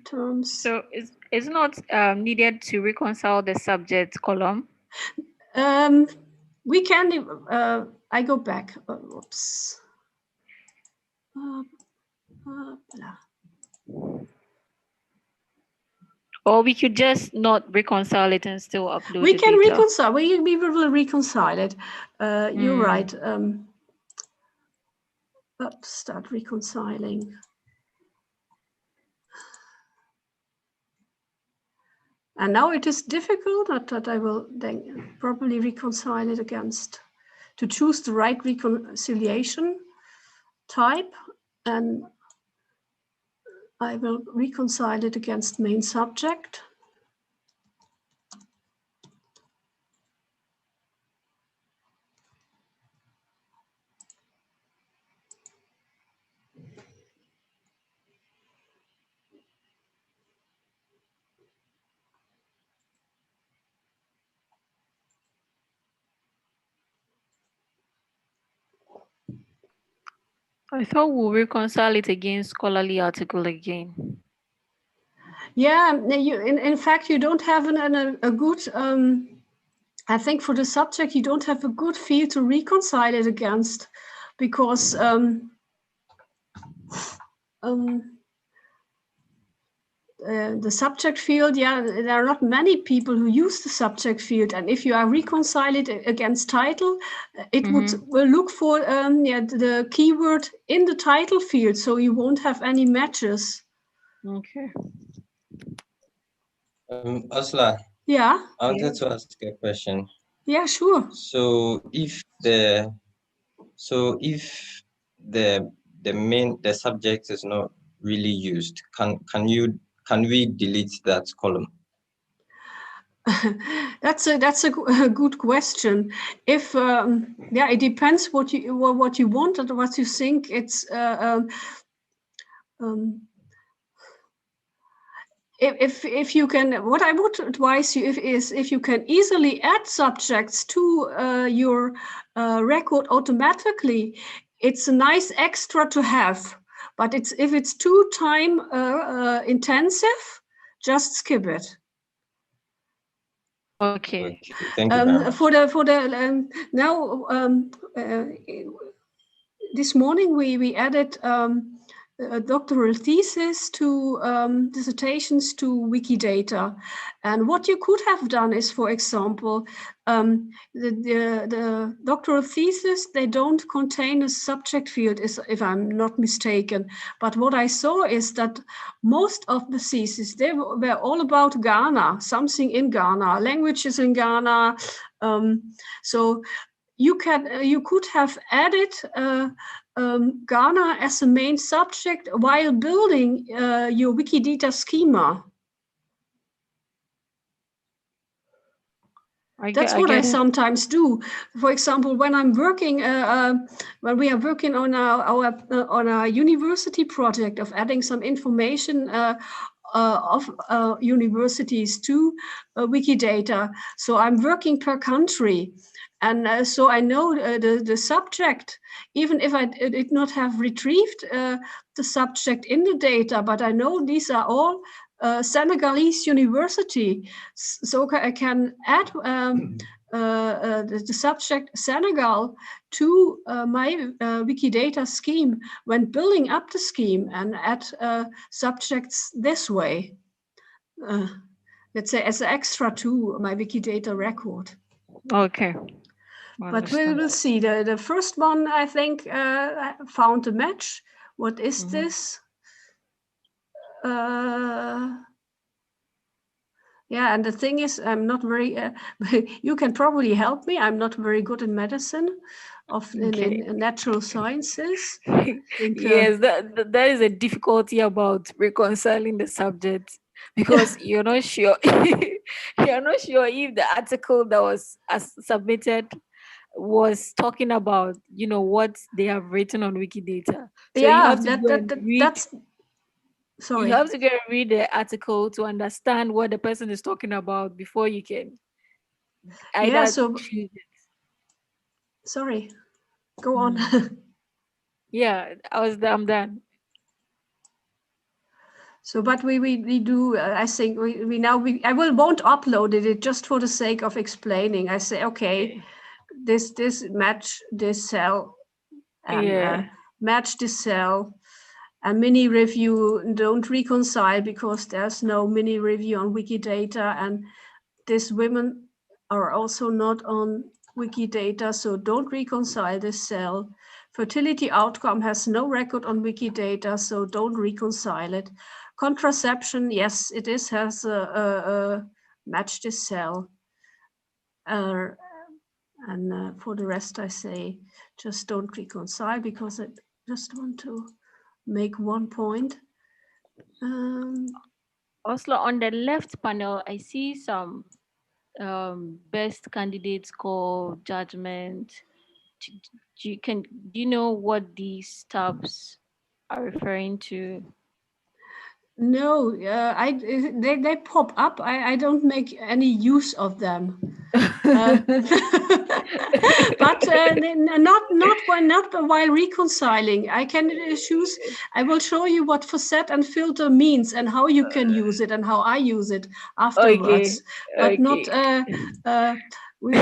terms. So it's not needed to reconcile the subject column? We can, I go back, oops. Or we could just not reconcile it and still upload we the can data. reconcile, we will reconcile it. You're right. Let's start reconciling. And now it is difficult, that I will then properly reconcile it against, to choose the right reconciliation type, and I will reconcile it against main subject. I thought we'll reconcile it against scholarly article again. Yeah, in fact, you don't have a good, I think for the subject, you don't have a good field to reconcile it against, because the subject field, yeah, there are not many people who use the subject field, and if you are reconcile it against title, it will look for the keyword in the title field, so you won't have any matches. Okay. Ursula. Yeah. I wanted to ask a question. Yeah, sure. So if the subject is not really used, can we delete that column? That's a good question. If it depends what you want and what you think it's. If you can, what I would advise you is if you can easily add subjects to your record automatically, it's a nice extra to have. But if it's too time intensive, just skip it. Okay. Thank you very much. Now this morning we added doctoral thesis to dissertations to Wikidata, and what you could have done is, for example, the doctoral thesis, they don't contain a subject field, if I'm not mistaken. But what I saw is that most of the theses, they were all about Ghana, something in Ghana, languages in Ghana. So you could have added Ghana as a main subject while building your Wikidata schema. That's what I sometimes do. For example, when I'm working, when we are working on our university project of adding some information of universities to Wikidata. So I'm working per country. And so I know the subject, even if I did not have retrieved the subject in the data, but I know these are all Senegalese university. So I can add the subject Senegal to my Wikidata scheme when building up the scheme, and add subjects this way. Let's say as an extra to my Wikidata record. Okay. But we will see. The first one, I think, found a match. What is this? Yeah, and the thing is, I'm not very, you can probably help me. I'm not very good in medicine, in natural sciences. I think, yes, that is a difficulty about reconciling the subject, because you're not sure you're not sure if the article that was submitted was talking about what they have written on Wikidata. So yeah, you have to that's sorry. You have to go and read the article to understand what the person is talking about before you can either choose it. Sorry, go on. Yeah, I'm done. So, but we do. I think I won't upload it just for the sake of explaining. I say, okay, this match this cell, and match this cell. A mini review, don't reconcile because there's no mini review on Wikidata, and these women are also not on Wikidata, so don't reconcile this cell. Fertility outcome has no record on Wikidata, so don't reconcile it. Contraception, yes, it has a match this cell. And for the rest, I say just don't reconcile, because I just want to make one point. Also, on the left panel, I see some best candidate score judgment. Do you know what these tabs are referring to? No, they pop up. I don't make any use of them. but not while reconciling. I can choose. I will show you what facet and filter means and how you can use it and how I use it afterwards. But not. We.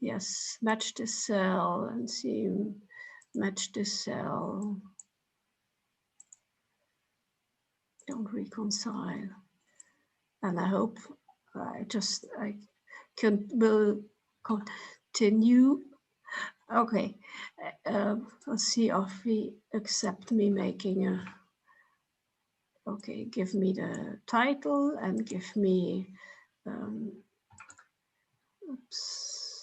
Yes, match the cell and see. Match the cell. Don't reconcile. And I hope I will continue. Okay, let's see if we accept me making a. Okay, give me the title and give me. Oops.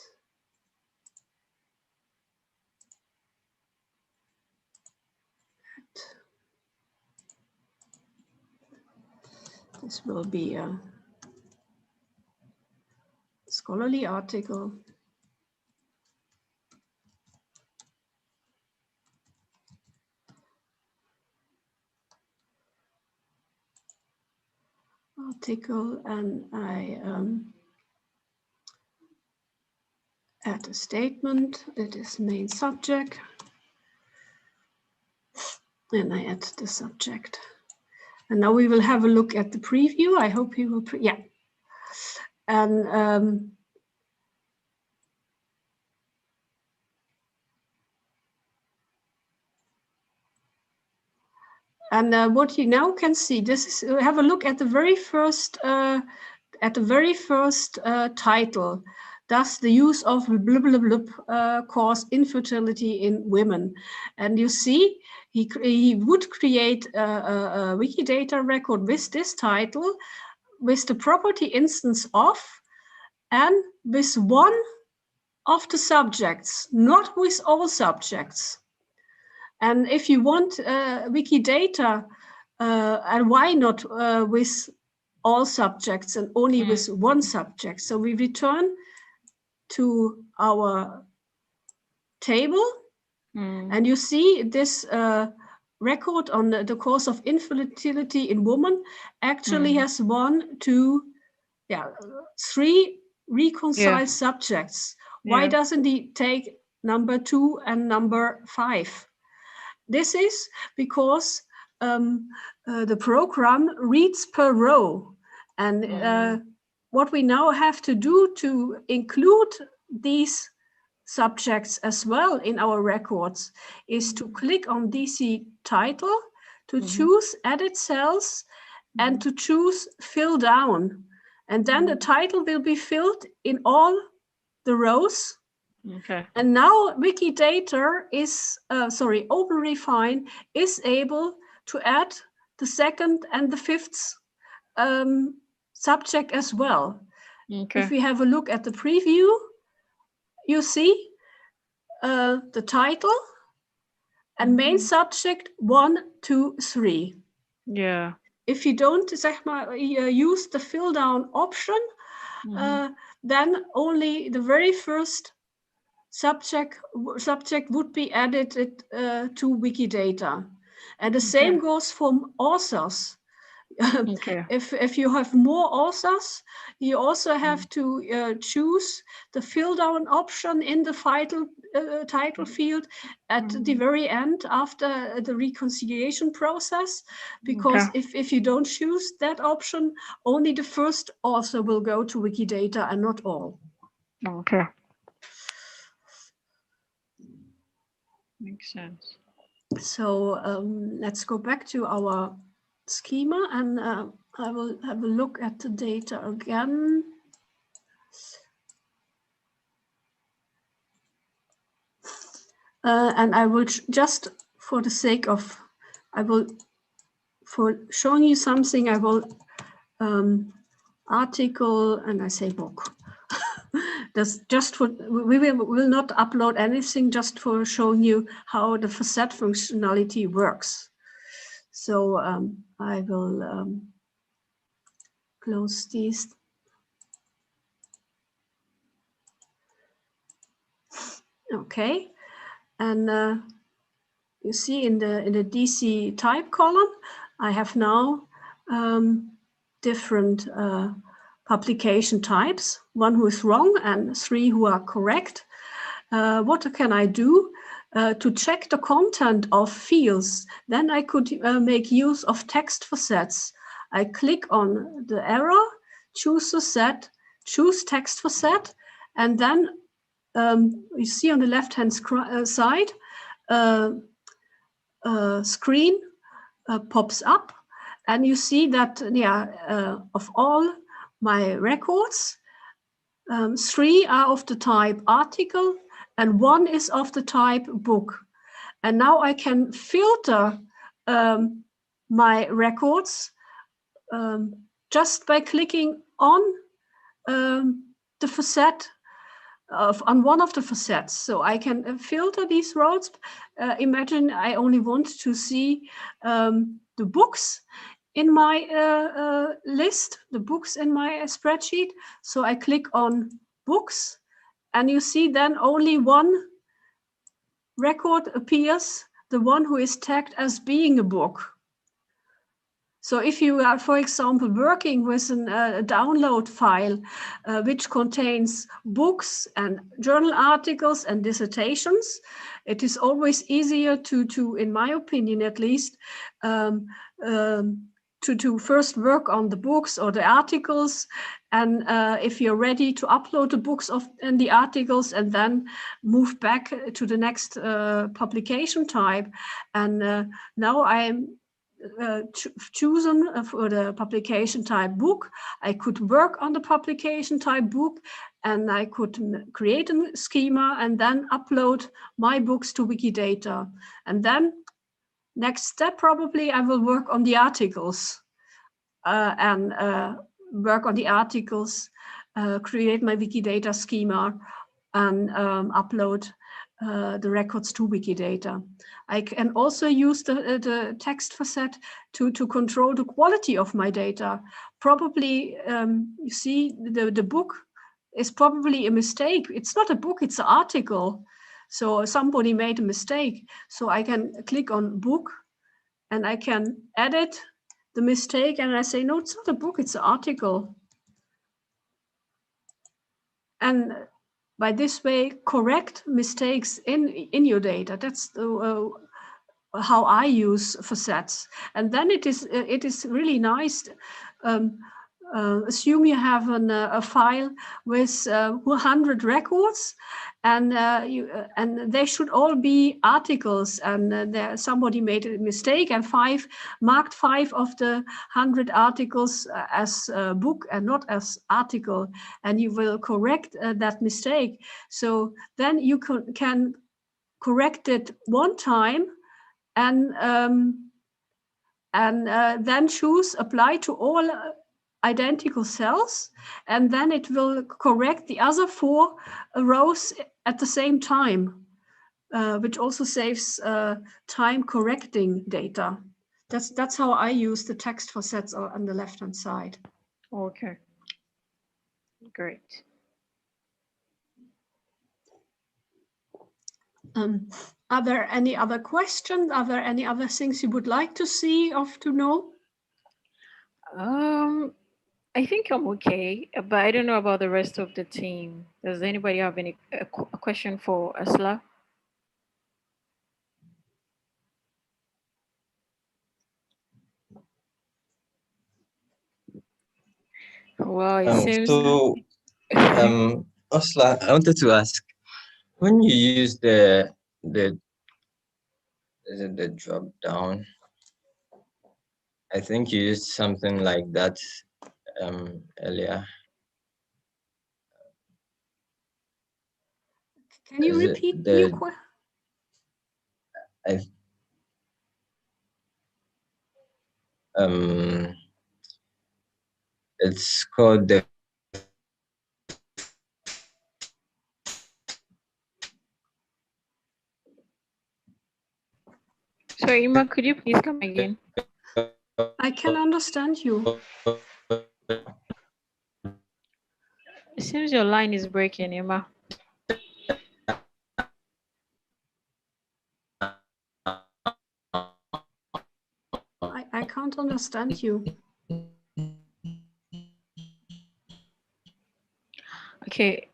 This will be a scholarly article. And I add a statement that is main subject. And I add the subject. And now we will have a look at the preview. I hope you will, yeah. And what you now can see, this is, have a look at the very first, title. Does the use of blah, blah, blah, cause infertility in women? And you see, he would create a Wikidata record with this title, with the property instance of, and with one of the subjects, not with all subjects. And if you want Wikidata, and why not with all subjects and only with one subject? So we return to our table, and you see this record on the cause of infertility in women actually has 1, 2, 3 reconciled subjects. Why doesn't he take number 2 and number 5? This is because the program reads per row, and what we now have to do to include these subjects as well in our records is to click on DC title, to choose edit cells, and to choose fill down. And then the title will be filled in all the rows. Okay. And now Wikidata is, OpenRefine is able to add the 2nd and the 5th subject as well. Okay. If we have a look at the preview, you see the title and main subject 1, 2, 3. Yeah. If you don't use the fill down option, then only the very first subject would be added to Wikidata. And the same goes for authors. If you have more authors, you also have to choose the fill down option in the title field at the very end after the reconciliation process, because if you don't choose that option, only the first author will go to Wikidata and not all. Okay. Makes sense. So let's go back to our schema, and I will have a look at the data again. And I will just, for the sake of, for showing you something, I will article, and I say book. That's just for, we will not upload anything, just for showing you how the facet functionality works. So I will close these. Okay, and you see in the DC type column, I have now different publication types, 1 who is wrong and 3 who are correct. What can I do to check the content of fields? Then I could make use of text for sets. I click on the arrow, choose the set, choose text for set, and then you see on the left-hand side, screen pops up, and you see that of all my records, 3 are of the type article and 1 is of the type book. And now I can filter my records just by clicking on the facet on one of the facets. So I can filter these rows. Imagine I only want to see the books in my list, the books in my spreadsheet. So I click on books, and you see then only one record appears, the one who is tagged as being a book. So if you are, for example, working with a download file which contains books and journal articles and dissertations, it is always easier to in my opinion at least, to first work on the books or the articles, and if you're ready to upload the books and the articles, and then move back to the next publication type. And now I'm chosen for the publication type book. I could work on the publication type book, and I could create a schema and then upload my books to Wikidata. And then next step, probably I will work on the articles and work on the articles, create my Wikidata schema, and upload the records to Wikidata. I can also use the text facet to control the quality of my data. Probably, you see, the book is probably a mistake. It's not a book, it's an article. So somebody made a mistake. So I can click on book, and I can edit the mistake, and I say, no, it's not a book, it's an article. And by this way, correct mistakes in your data. That's how I use facets. And then it is really nice. Assume you have a file with 100 records, and they should all be articles. And somebody made a mistake, and marked 5 of the 100 articles as a book and not as article, and you will correct that mistake. So then you can correct it one time, and then choose apply to all identical cells, and then it will correct the other 4 rows at the same time, which also saves time correcting data. That's how I use the text facets on the left-hand side. Okay, great. Are there any other questions? Are there any other things you would like to see or to know? I think I'm okay, but I don't know about the rest of the team. Does anybody have a question for Ursula? Well, it seems. So, Ursula, I wanted to ask, when you use the drop down, I think you used something like that earlier. Can you repeat your question? It's called the Sorry, Ima, could you please come again? I can understand you. It seems your line is breaking, Ima. I can't understand you. Okay.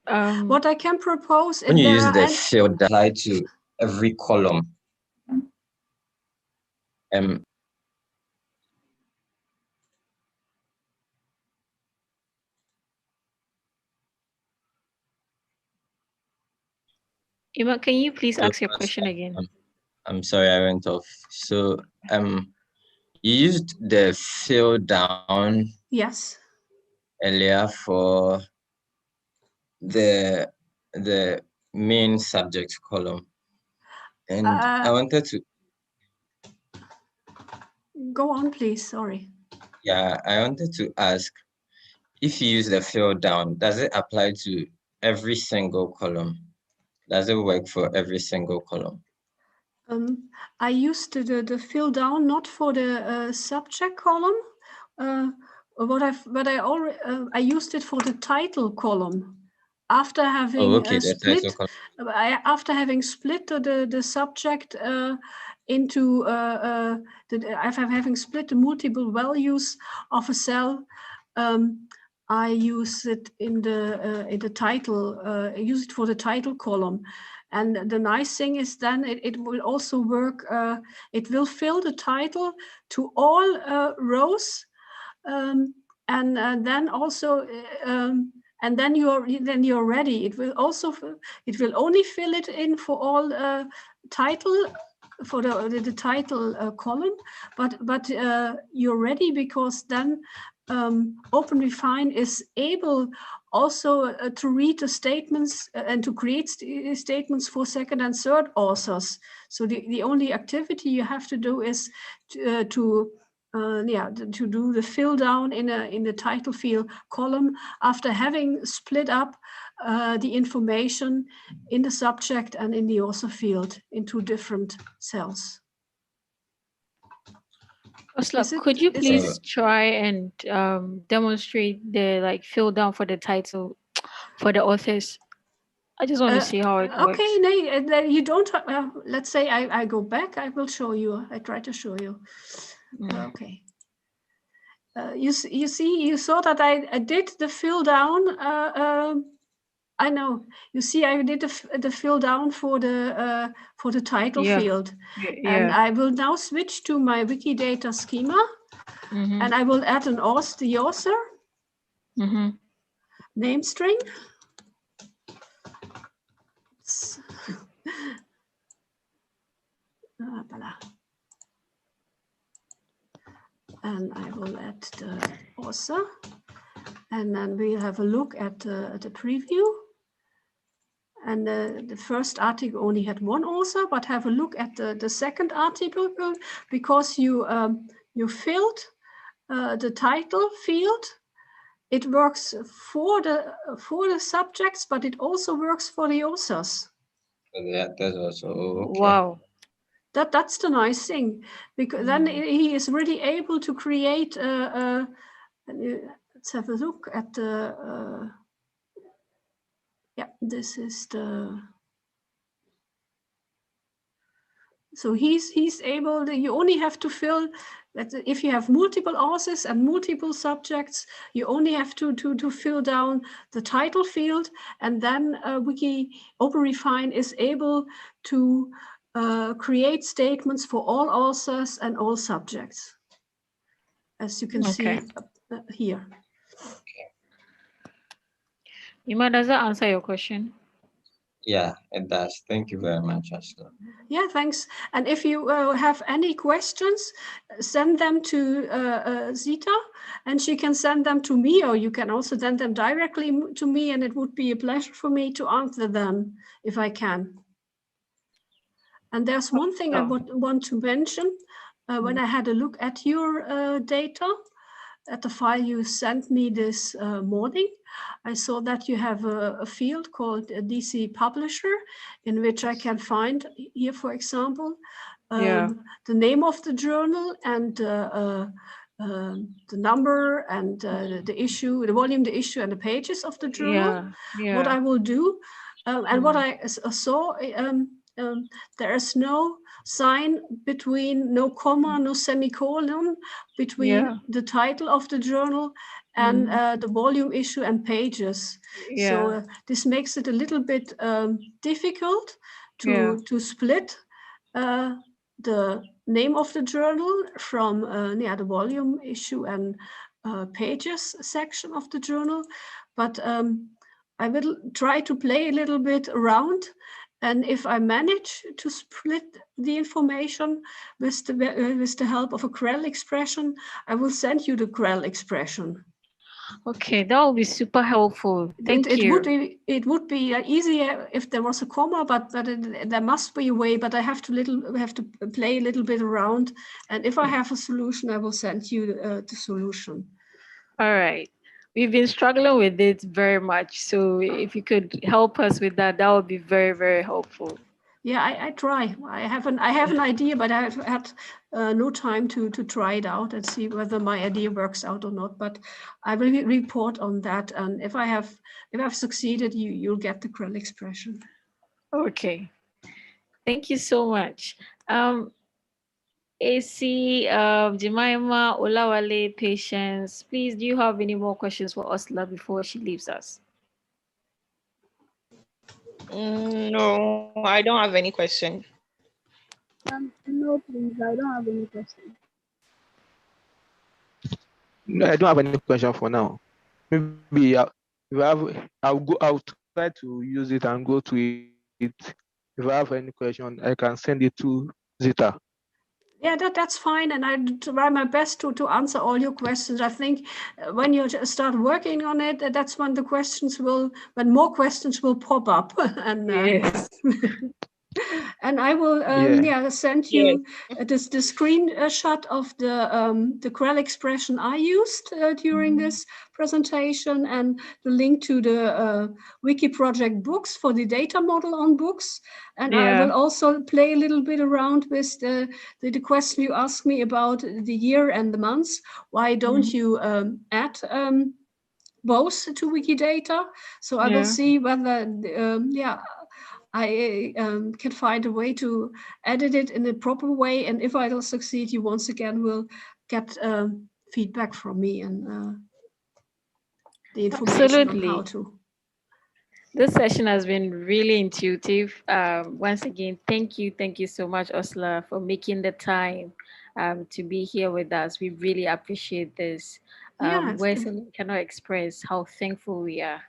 What I can propose, When if you there use are the field that apply to every column, Ima, can you please so ask your question again? I'm sorry, I went off. So you used the fill down yes, earlier for the main subject column, and I wanted to go on, please. Sorry. Yeah, I wanted to ask, if you use the fill down, does it apply to every single column? Does it work for every single column? I used the fill down not for the subject column. I used it for the title column. After having split, after having split the subject into having split the multiple values of a cell, I use it in the title. I use it for the title column. And the nice thing is then it will also work. It will fill the title to all rows, and then also and then you're ready. It will only fill it in for all title, for the title column, but you're ready, because then OpenRefine is able also to read the statements and to create statements for second and third authors. So the only activity you have to do is to do the fill down in the title field column after having split up the information in the subject and in the author field into different cells. Ursula, could you please try and demonstrate the fill down for the title for the authors? I just want to see how it works. Okay, you don't. Let's say I go back. I will show you. I try to show you. Okay. You see, you saw that I did the fill down. I know. You see, I did the fill down for the title field, and I will now switch to my Wikidata schema, and I will add the author name string. And I will add the author, and then we'll have a look at the preview. And the first article only had one author, but have a look at the second article, because you filled the title field. It works for the subjects, but it also works for the authors. Yeah, that's also okay. Wow. That's the nice thing, because then he is really able to create. Let's have a look at the. Yeah, this is the. So he's able. You only have to fill that. If you have multiple authors and multiple subjects, you only have to fill down the title field, and then OpenRefine is able to create statements for all authors and all subjects, as you can see here. Ima, does that answer your question? Yeah, it does. Thank you very much, Ursula. Yeah, thanks. And if you have any questions, send them to Zita, and she can send them to me, or you can also send them directly to me, and it would be a pleasure for me to answer them if I can. And there's one thing I want to mention. When I had a look at your data, at the file you sent me this morning, I saw that you have a field called a DC Publisher, in which I can find here, for example, the name of the journal and the number and the issue, the volume, the issue, and the pages of the journal. What I will do, and what I saw, there is no sign between, no comma, no semicolon between the title of the journal and the volume, issue, and pages. So this makes it a little bit difficult to split the name of the journal from the volume, issue, and pages section of the journal. But I will try to play a little bit around. And if I manage to split the information with the help of a Krell expression, I will send you the Krell expression. Okay, that will be super helpful. Thank you. It would be easier if there was a comma, but there must be a way. But I have to play a little bit around, and if I have a solution, I will send you the solution. All right. We've been struggling with it very much, so if you could help us with that, that would be very, very helpful. Yeah, I try. I have an idea, but I have had no time to try it out and see whether my idea works out or not. But I will report on that, and if I've succeeded, you'll get the Krell expression. Okay, thank you so much. AC, Jemima, Olawale, Patience, please, do you have any more questions for Ursula before she leaves us? No, I don't have any question. No, please, I don't have any question. No, I don't have any question for now. Maybe I'll try to use it and go to it. If I have any question, I can send it to Zita. Yeah, that's fine, and I try my best to answer all your questions. I think when you start working on it, that's when when more questions will pop up, and yes. And I will send you the screenshot of the Krell expression I used during this presentation, and the link to the Wiki project books for the data model on books. And I will also play a little bit around with the question you asked me about the year and the months. Why don't you add both to Wikidata? So I will see whether I can find a way to edit it in a proper way, and if I will succeed, you once again will get feedback from me and the information on how to. This session has been really intuitive. Once again, thank you so much, Ursula, for making the time to be here with us. We really appreciate this. Words cannot express how thankful we are.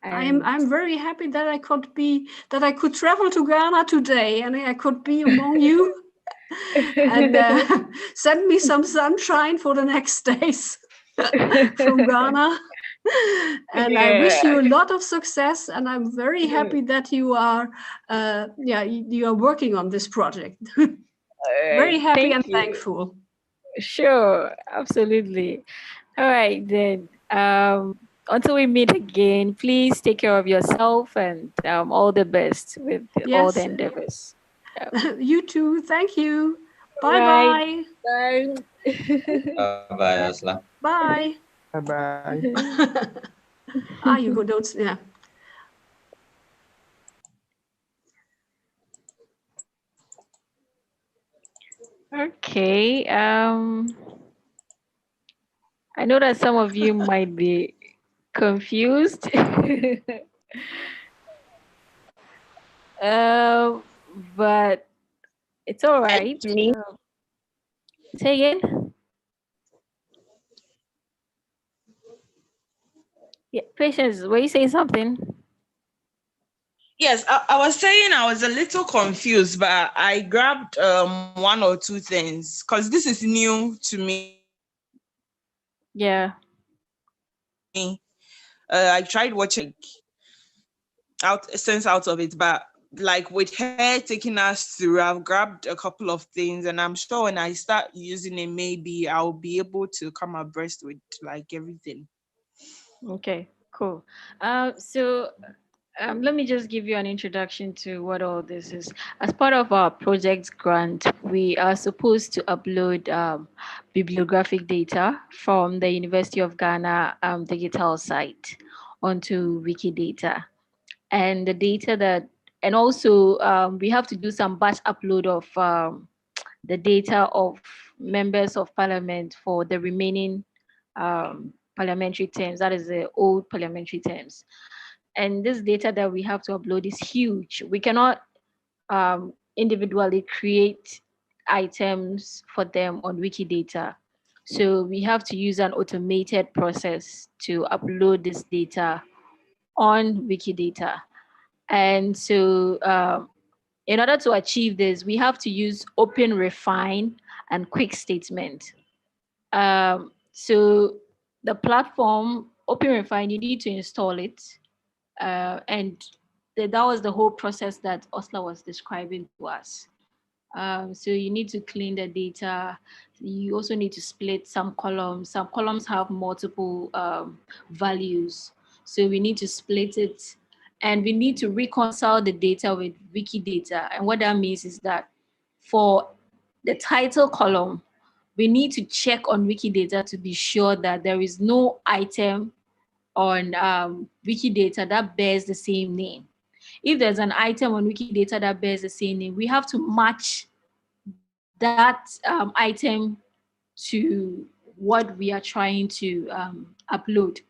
I'm very happy that I could travel to Ghana today, and I could be among you and send me some sunshine for the next days from Ghana. And I wish you a lot of success, and I'm very happy that you are working on this project. Very happy and thankful. Sure, absolutely. All right then. Until we meet again, please take care of yourself, and all the best with all the endeavors. You too. Thank you. Bye-bye. Bye. Bye, Ursula. Bye. Bye-bye. You go, don't, yeah. Okay. I know that some of you might be confused. But it's all right. Me? Say again. Yeah, Patience, were you saying something? Yes, I was saying I was a little confused, but I grabbed one or two things because this is new to me. Yeah. I tried watching sense out of it, but like with her taking us through, I've grabbed a couple of things, and I'm sure when I start using it, maybe I'll be able to come abreast with like everything. Okay, cool. So let me just give you an introduction to what all this is. As part of our project grant, we are supposed to upload bibliographic data from the University of Ghana digital site onto Wikidata. And the data that And also, we have to do some batch upload of the data of members of parliament for the remaining parliamentary terms, that is the old parliamentary terms. And this data that we have to upload is huge. We cannot individually create items for them on Wikidata. So we have to use an automated process to upload this data on Wikidata. And so in order to achieve this, we have to use Open Refine and Quikstatement. So the platform, Open Refine, you need to install it. And that was the whole process that Ursula was describing to us. So you need to clean the data. You also need to split some columns. Some columns have multiple values. So we need to split it, and we need to reconcile the data with Wikidata. And what that means is that for the title column, we need to check on Wikidata to be sure that there is no item on Wikidata that bears the same name. If there's an item on Wikidata that bears the same name, we have to match that item to what we are trying to upload,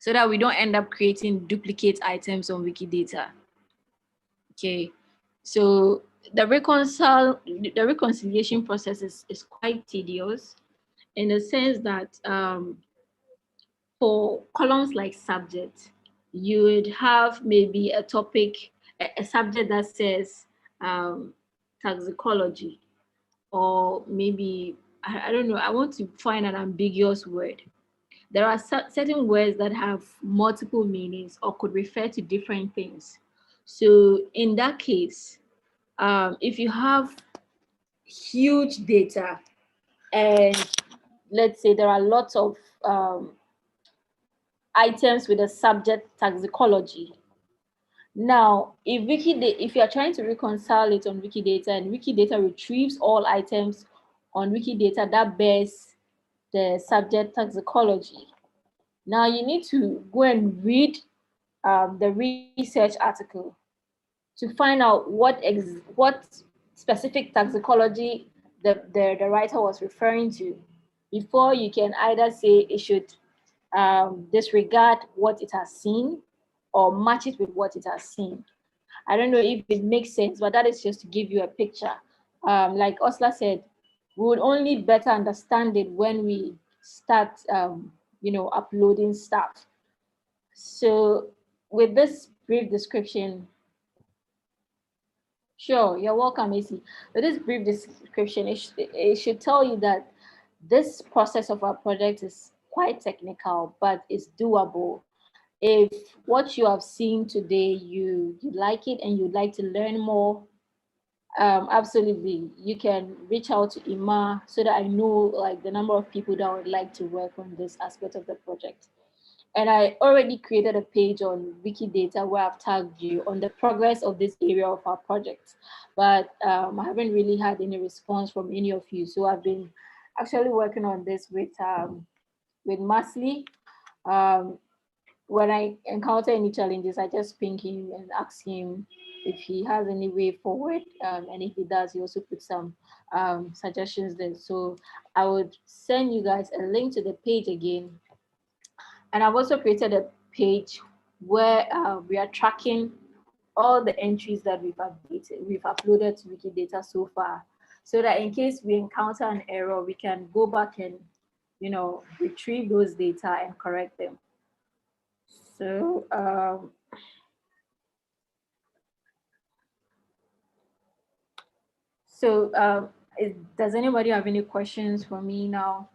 so that we don't end up creating duplicate items on Wikidata. Okay, so the reconciliation process is quite tedious, in the sense that for columns like subject, you would have maybe a topic, a subject that says toxicology, or maybe, I don't know, I want to find an ambiguous word. There are certain words that have multiple meanings or could refer to different things. So in that case, if you have huge data, and let's say there are lots of items with the subject toxicology. Now, if you are trying to reconcile it on Wikidata, and Wikidata retrieves all items on Wikidata that bears the subject toxicology, now you need to go and read the research article to find out what specific toxicology the writer was referring to, before you can either say it should disregard what it has seen or match it with what it has seen. I don't know if it makes sense, but that is just to give you a picture. Like Ursula said, we would only better understand it when we start, uploading stuff. So with this brief description, sure, you're welcome, AC. With this brief description, it should tell you that this process of our project is quite technical, but it's doable. If what you have seen today, you like it and you'd like to learn more, absolutely, you can reach out to Ima, so that I know like the number of people that would like to work on this aspect of the project. And I already created a page on Wikidata where I've tagged you on the progress of this area of our project. But I haven't really had any response from any of you. So I've been actually working on this with Masli. When I encounter any challenges, I just ping him and ask him if he has any way forward. And if he does, he also puts some suggestions there. So I would send you guys a link to the page again. And I've also created a page where we are tracking all the entries that we've uploaded to Wikidata so far, so that in case we encounter an error, we can go back and, retrieve those data and correct them. So, does anybody have any questions for me now?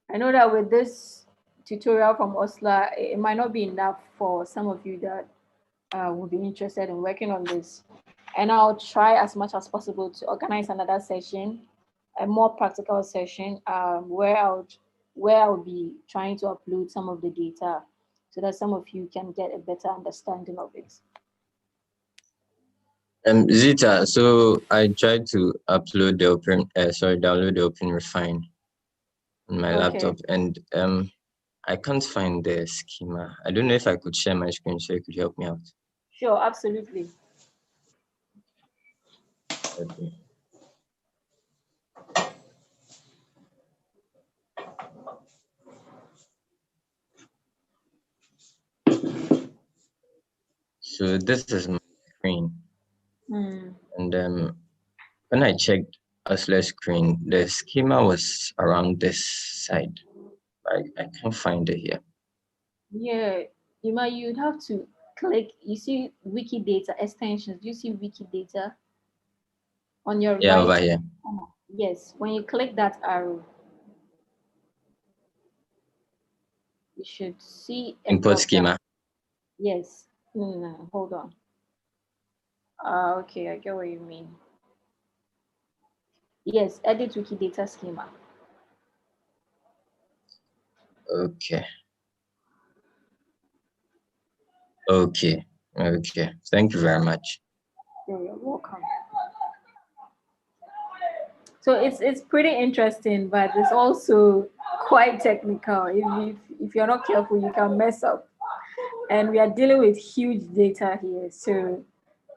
I know that with this tutorial from Ursula, it might not be enough for some of you that will be interested in working on this. And I'll try as much as possible to organize another session, a more practical session, where I'll be trying to upload some of the data, so that some of you can get a better understanding of it. Zita, so I tried to download the Open Refine on my laptop, and I can't find the schema. I don't know if I could share my screen so you could help me out. Sure, absolutely. Okay. So this is my screen, and when I checked Ursula's screen, the schema was around this side. I can't find it here. Yeah, you'd have to click. You see Wikidata extensions. Do you see Wikidata on your Yeah, right? over here. Yes, when you click that arrow, you should see a Import drop down. schema. Yes. No, hold on. Okay, I get what you mean. Yes, edit Wikidata schema. Okay. Okay. Okay. Thank you very much. You're welcome. So it's pretty interesting, but it's also quite technical. If you're not careful, you can mess up. And we are dealing with huge data here. So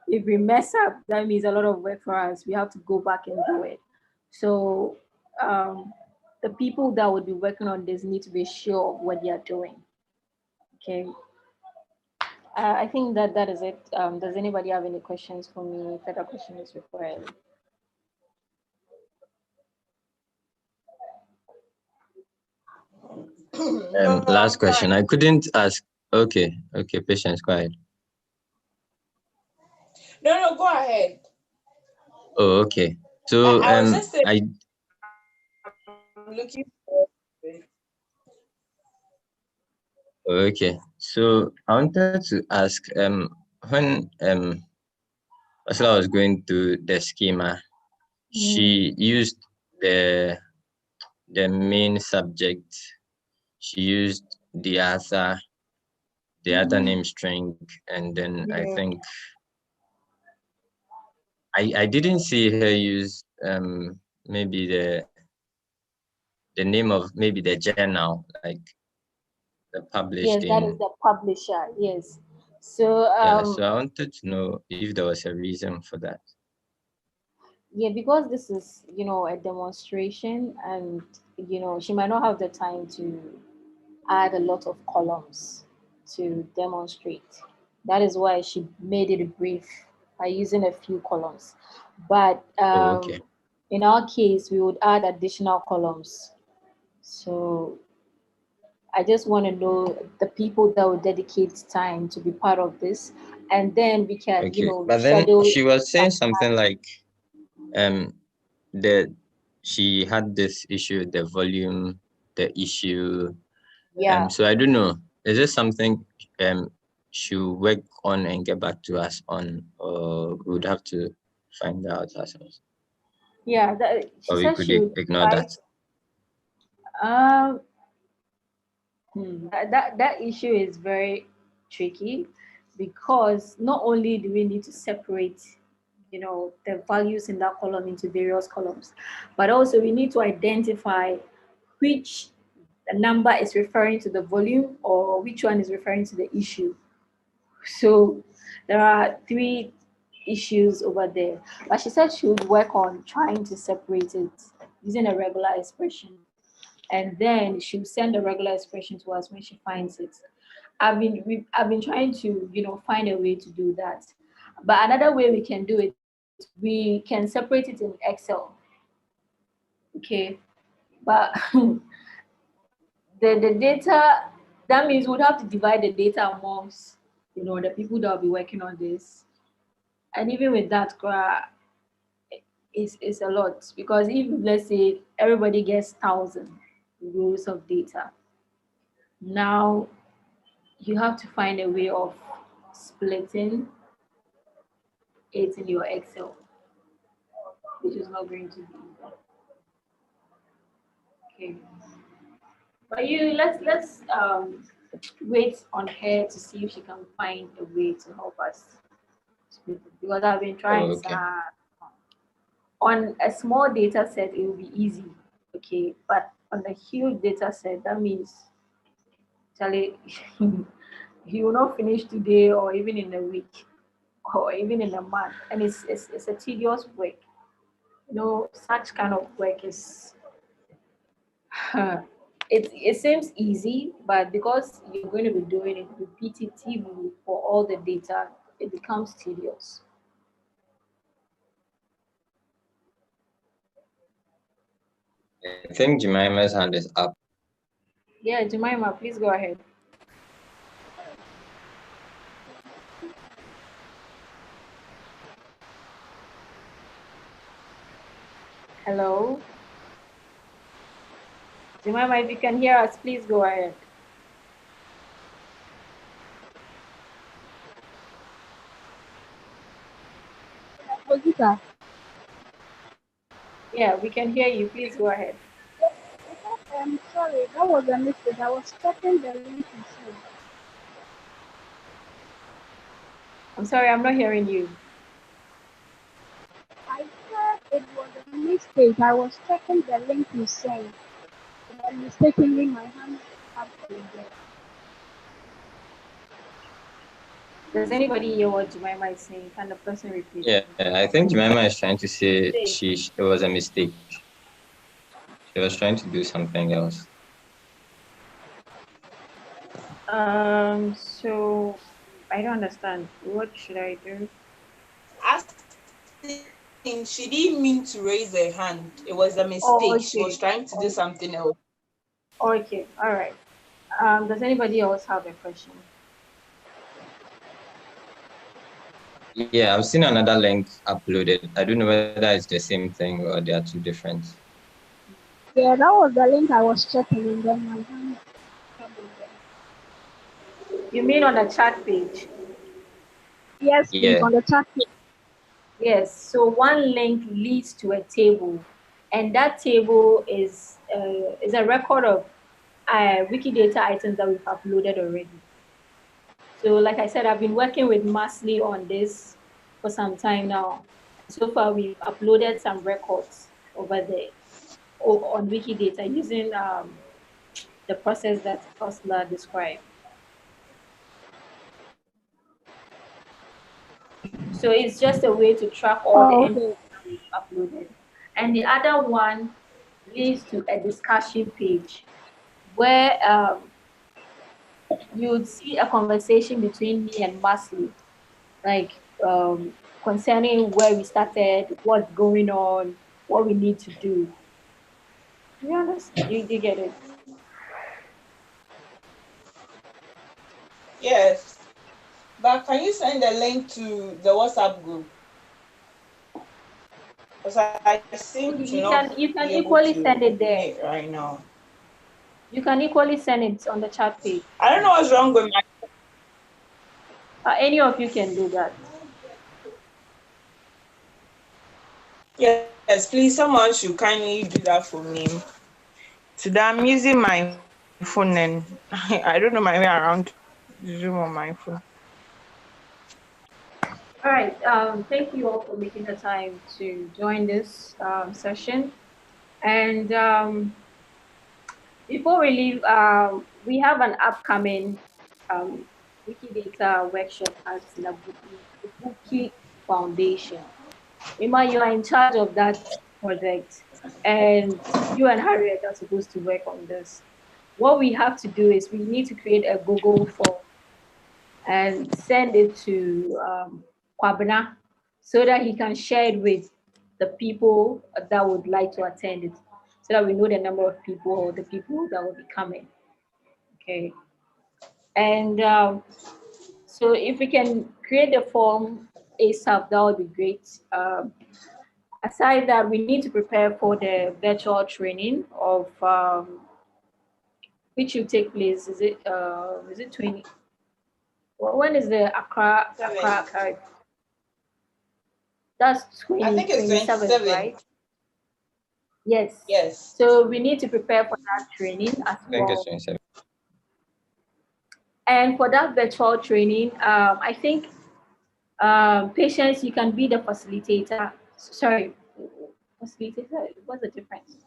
if we mess up, that means a lot of work for us. We have to go back and do it. So the people that would be working on this need to be sure of what they are doing. Okay. I think that is it. Does anybody have any questions for me? Further question is required. Last question. I couldn't ask. Okay. Okay. Patience. Go ahead. No, go ahead. Oh, okay. So I was just saying, I'm looking for it. okay. So I wanted to ask when Ursula was going through the schema, she used the main subject. She used the other name string, and then I Yeah. think I didn't see her use maybe the name of maybe the journal, like the published Yes, that is in. the publisher. Yes. So Yeah, so I wanted to know if there was a reason for that. yeah, because this is, a demonstration, and she might not have the time to add a lot of columns to demonstrate. That is why she made it brief by using a few columns. But Oh, okay. in our case, we would add additional columns. So I just want to know the people that will dedicate time to be part of this, and then we can, Okay. But then schedule. she was saying something like that she had this issue, the volume, the issue. Yeah. So I don't know. Is this something she'll work on and get back to us on, or we would have to find out ourselves? Yeah, she Or we said could she would ignore try. that. Um, that issue is very tricky, because not only do we need to separate, the values in that column into various columns, but also we need to identify which number is referring to the volume or which one is referring to the issue. So there are three issues over there. But she said she would work on trying to separate it using a regular expression. And then she'll send the regular expression to us when she finds it. I've been trying to, find a way to do that. But another way we can do it, we can separate it in Excel. Okay. But the data, that means we'd have to divide the data amongst, the people that will be working on this. And even with that, it's a lot, because if, let's say, everybody gets 1,000 rows of data, now you have to find a way of splitting it in your Excel, which is not going to be easy. Okay. But let's wait on her to see if she can find a way to help us split it, because I've been trying. Oh, okay. On a small data set, it will be easy, okay, but on a huge data set, that means, Charlie, you he will not finish today or even in a week or even in a month. And it's a tedious work. Such kind of work is it seems easy, but because you're going to be doing it repetitively for all the data, it becomes tedious. I think Jemima's hand is up. Yeah, Jemima, please go ahead. Hello? Jemima, if you can hear us, please go ahead. Rosita. Yeah, we can hear you. Please go ahead. I'm sorry, that was a mistake. I was checking the link you sent. I'm sorry, I'm not hearing you. I said it was a mistake. I was checking the link you sent. And mistakenly my hand uploaded. Does anybody hear what Jemima is saying? Can the person repeat? Yeah, I think Jemima is trying to say it was a mistake. She was trying to do something else. So I don't understand. What should I do? She didn't mean to raise her hand. It was a mistake. Oh, okay. She was trying to do something else. Okay, all right. Does anybody else have a question? Yeah, I've seen another link uploaded. I don't know whether it's the same thing or they are two different. Yeah, that was the link I was checking and then my hand uploaded. You mean on the chat page? Yes, please, Yeah. on the chat page. Yes. So one link leads to a table, and that table is a record of Wikidata items that we've uploaded already. So, like I said, I've been working with Masli on this for some time now. So far, we've uploaded some records over there on Wikidata using the process that Ursula described. So it's just a way to track all the entries that we've uploaded. And the other one leads to a discussion page where you would see a conversation between me and Masli, like concerning where we started, what's going on, what we need to do. You understand? You get it? Yes. But can you send the link to the WhatsApp group? Because I seem to not You can be able equally to send it open there. it right now. You can equally send it on the chat page. I don't know what's wrong with my. Any of you can do that. Yes, please. Someone should kindly do that for me. Today I'm using my phone and I don't know my way around Zoom on my phone. All right. Thank you all for making the time to join this session. And before we leave, we have an upcoming Wikidata workshop at the Buki Foundation. Ima, you are in charge of that project, and you and Harriet are supposed to work on this. What we have to do is we need to create a Google form and send it to Kwabena so that he can share it with the people that would like to attend it, so that we know the number of people or the people that will be coming. Okay. And so if we can create the form ASAP, that would be great. Aside that, we need to prepare for the virtual training of which will take place. Is it 20? When is the Accra? That's I think it's 27, right? Yes. Yes. So we need to prepare for that training as I think it's well. 27. And for that virtual training, I think Patience, you can be the facilitator. Sorry, facilitator. What's the difference?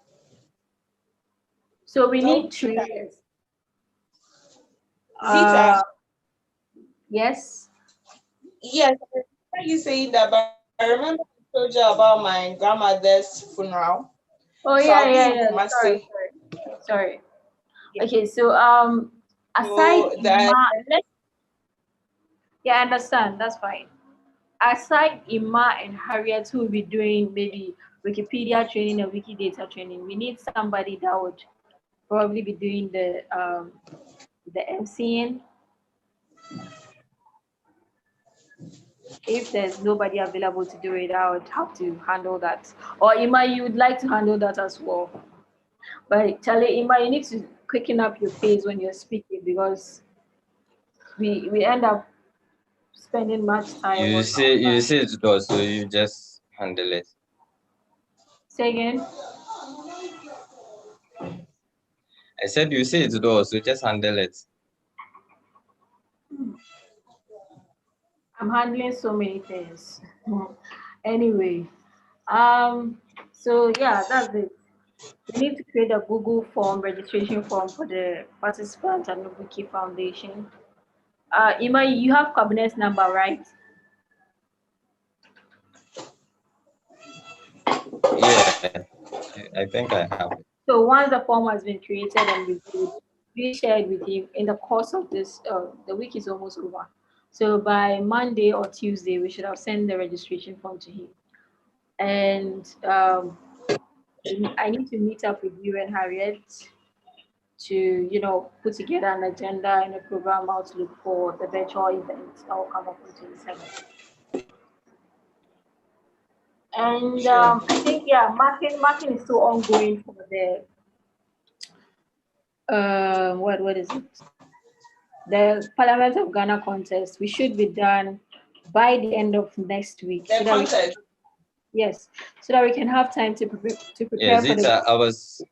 So we need trainers. Zita. Yes. Yes, I remember you saying that, but I remember I told you about my grandmother's funeral. Oh So yeah, I'll be yeah, in yeah. Sorry, Kumasi. sorry. Yeah. Okay, so aside So that yeah, I understand. That's fine. Aside Ima and Harriet, who will be doing maybe Wikipedia training and Wikidata training, we need somebody that would probably be doing the MCing. If there's nobody available to do it, I would have to handle that. Or Ima, you would like to handle that as well. But Charlie, Ima, you need to quicken up your pace when you're speaking because we end up spending much time You on say it does, so you just handle it. Say again. I said you say it does, so just handle it. I'm handling so many things. Anyway, so yeah, that's it. We need to create a Google form, registration form for the participants at Nobuki Foundation. Ima, you have cabinet's number, right? Yeah, I think I have it. So once the form has been created and reviewed, we share it with him in the course of this. The week is almost over. So by Monday or Tuesday, we should have sent the registration form to him. And I need to meet up with you and Harriet to, put together an agenda and a program outlook for the virtual event that will come up on 27th. And I think, yeah, marking is still ongoing for the, what is it? The Parliament of Ghana contest. We should be done by the end of next week. the contest. Yes, so that we can have time to prepare Yes, for the.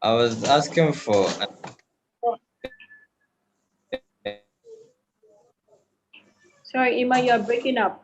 I was asking for. Sorry, Ima, you are breaking up.